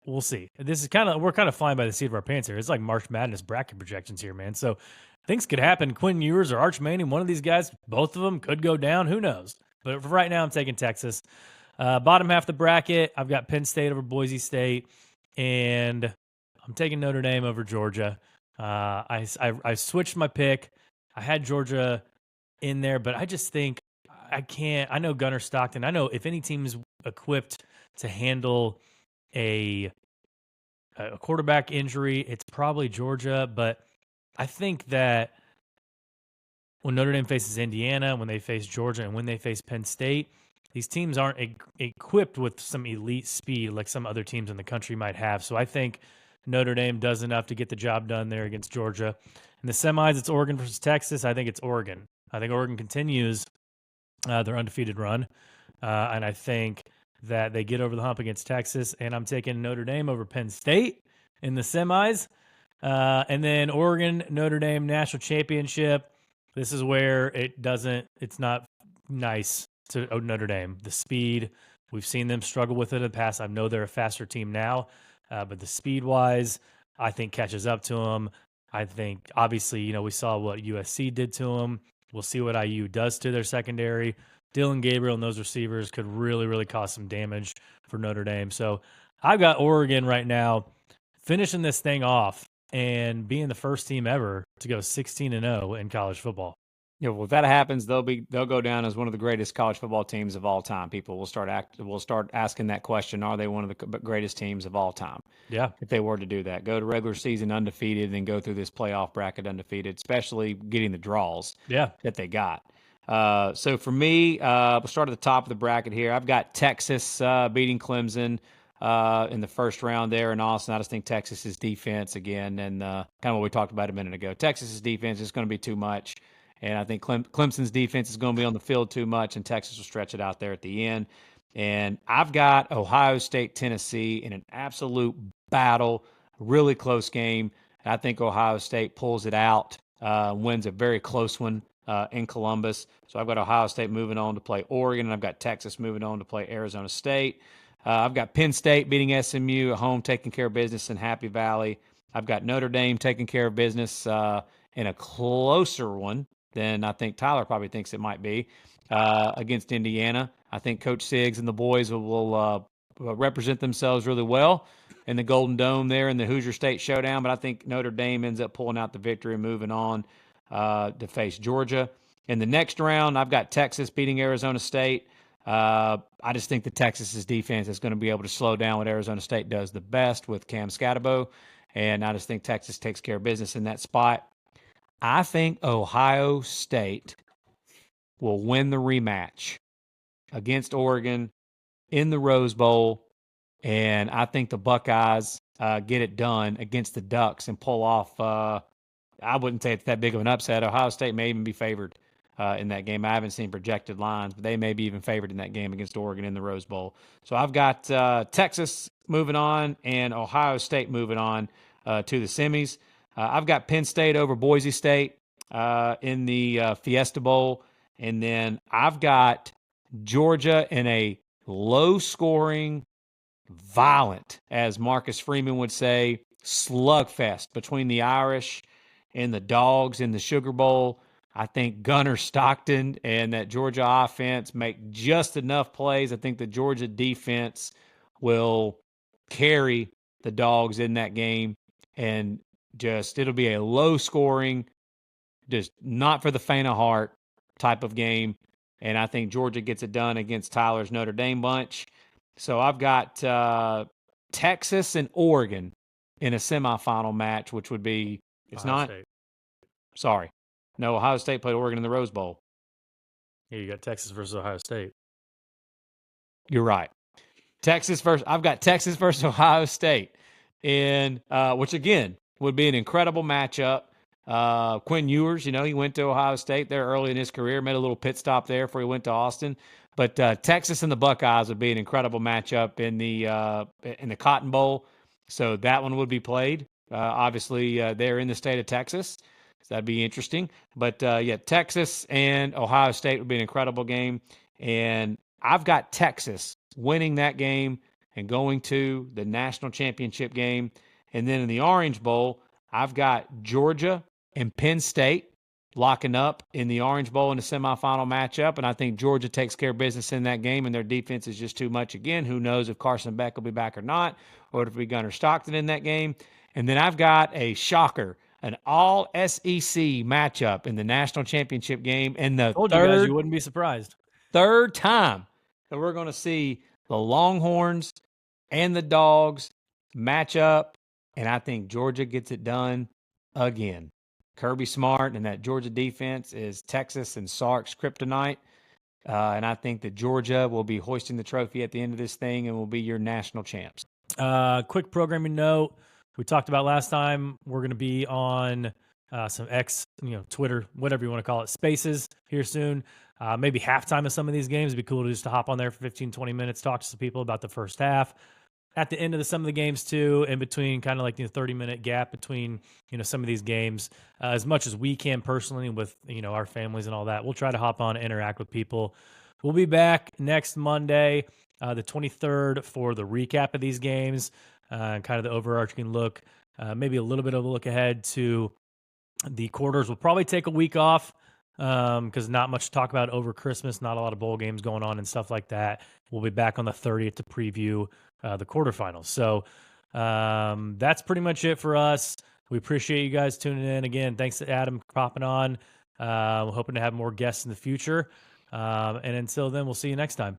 we'll see. We're kind of flying by the seat of our pants here. It's like March Madness bracket projections here, man. So things could happen. Quinn Ewers or Arch Manning, one of these guys, both of them could go down. Who knows? But for right now, I'm taking Texas. Bottom half of the bracket, I've got Penn State over Boise State, and I'm taking Notre Dame over Georgia. I switched my pick. I had Georgia in there, but I just think I can't. I know Gunnar Stockton. I know if any team is equipped to handle a quarterback injury, it's probably Georgia. But I think that when Notre Dame faces Indiana, when they face Georgia, and when they face Penn State, these teams aren't equipped with some elite speed like some other teams in the country might have. So I think Notre Dame does enough to get the job done there against Georgia. In the semis, it's Oregon versus Texas. I think it's Oregon. I think Oregon continues their undefeated run. And I think that they get over the hump against Texas. And I'm taking Notre Dame over Penn State in the semis. And then Oregon, Notre Dame national championship. This is where it's not nice to Notre Dame. The speed, we've seen them struggle with it in the past. I know they're a faster team now, but the speed-wise, I think catches up to them. I think, obviously, we saw what USC did to them. We'll see what IU does to their secondary. Dylan Gabriel and those receivers could really, really cause some damage for Notre Dame. So I've got Oregon right now finishing this thing off and being the first team ever to go 16-0 in college football. Yeah, well, if that happens, they'll go down as one of the greatest college football teams of all time. People will start asking that question: are they one of the greatest teams of all time? Yeah, if they were to do that, go to regular season undefeated, and go through this playoff bracket undefeated, especially getting the draws. That they got. So for me, we'll start at the top of the bracket here. I've got Texas beating Clemson in the first round there in Austin. I just think Texas's defense again, and kind of what we talked about a minute ago. Texas's defense is going to be too much. And I think Clemson's defense is going to be on the field too much, and Texas will stretch it out there at the end. And I've got Ohio State, Tennessee in an absolute battle, really close game. And I think Ohio State pulls it out, wins a very close one in Columbus. So I've got Ohio State moving on to play Oregon, and I've got Texas moving on to play Arizona State. I've got Penn State beating SMU at home, taking care of business in Happy Valley. I've got Notre Dame taking care of business in a closer one than I think Tyler probably thinks it might be, against Indiana. I think Coach Siggs and the boys will represent themselves really well in the Golden Dome there in the Hoosier State Showdown, but I think Notre Dame ends up pulling out the victory and moving on to face Georgia. In the next round, I've got Texas beating Arizona State. I just think that Texas's defense is going to be able to slow down what Arizona State does the best with Cam Scatterbo, and I just think Texas takes care of business in that spot. I think Ohio State will win the rematch against Oregon in the Rose Bowl, and I think the Buckeyes get it done against the Ducks and pull off, I wouldn't say it's that big of an upset. Ohio State may even be favored in that game. I haven't seen projected lines, but they may be even favored in that game against Oregon in the Rose Bowl. So I've got Texas moving on and Ohio State moving on to the semis. I've got Penn State over Boise State in the Fiesta Bowl. And then I've got Georgia in a low-scoring, violent, as Marcus Freeman would say, slugfest between the Irish and the Dogs in the Sugar Bowl. I think Gunnar Stockton and that Georgia offense make just enough plays. I think the Georgia defense will carry the Dogs in that game, and it'll be a low-scoring, just not for the faint of heart type of game. And I think Georgia gets it done against Tyler's Notre Dame bunch. So I've got Texas and Oregon in a semifinal match, which would be Ohio State played Oregon in the Rose Bowl. Yeah, you got Texas versus Ohio State. You're right. I've got Texas versus Ohio State, and which again would be an incredible matchup. Quinn Ewers, he went to Ohio State there early in his career, made a little pit stop there before he went to Austin. But Texas and the Buckeyes would be an incredible matchup in the Cotton Bowl. So that one would be played. Obviously, they're in the state of Texas. So that'd be interesting. But yeah, Texas and Ohio State would be an incredible game. And I've got Texas winning that game and going to the national championship game. And then in the Orange Bowl, I've got Georgia and Penn State locking up in the Orange Bowl in the semifinal matchup. And I think Georgia takes care of business in that game, and their defense is just too much again. Who knows if Carson Beck will be back or not, or if we Gunnar Stockton in that game. And then I've got a shocker, an all SEC matchup in the national championship game. And the Told you guys you wouldn't be surprised. Third time that we're going to see the Longhorns and the Dogs match up. And I think Georgia gets it done again. Kirby Smart and that Georgia defense is Texas and Sark's kryptonite. And I think that Georgia will be hoisting the trophy at the end of this thing and will be your national champs. Quick programming note. We talked about last time, we're going to be on some X, Twitter, whatever you want to call it, Spaces here soon. Maybe halftime of some of these games. It'd be cool to just to hop on there for 15, 20 minutes, talk to some people about the first half. At the end of some of the games too, in between kind of like the 30-minute gap between, some of these games, as much as we can personally with, our families and all that, we'll try to hop on and interact with people. We'll be back next Monday, the 23rd, for the recap of these games, kind of the overarching look, maybe a little bit of a look ahead to the quarters. We'll probably take a week off because not much to talk about over Christmas, not a lot of bowl games going on and stuff like that. We'll be back on the 30th to preview the quarterfinals. So that's pretty much it for us. We appreciate you guys tuning in. Again, thanks to Adam for popping on. We're hoping to have more guests in the future. And until then, we'll see you next time.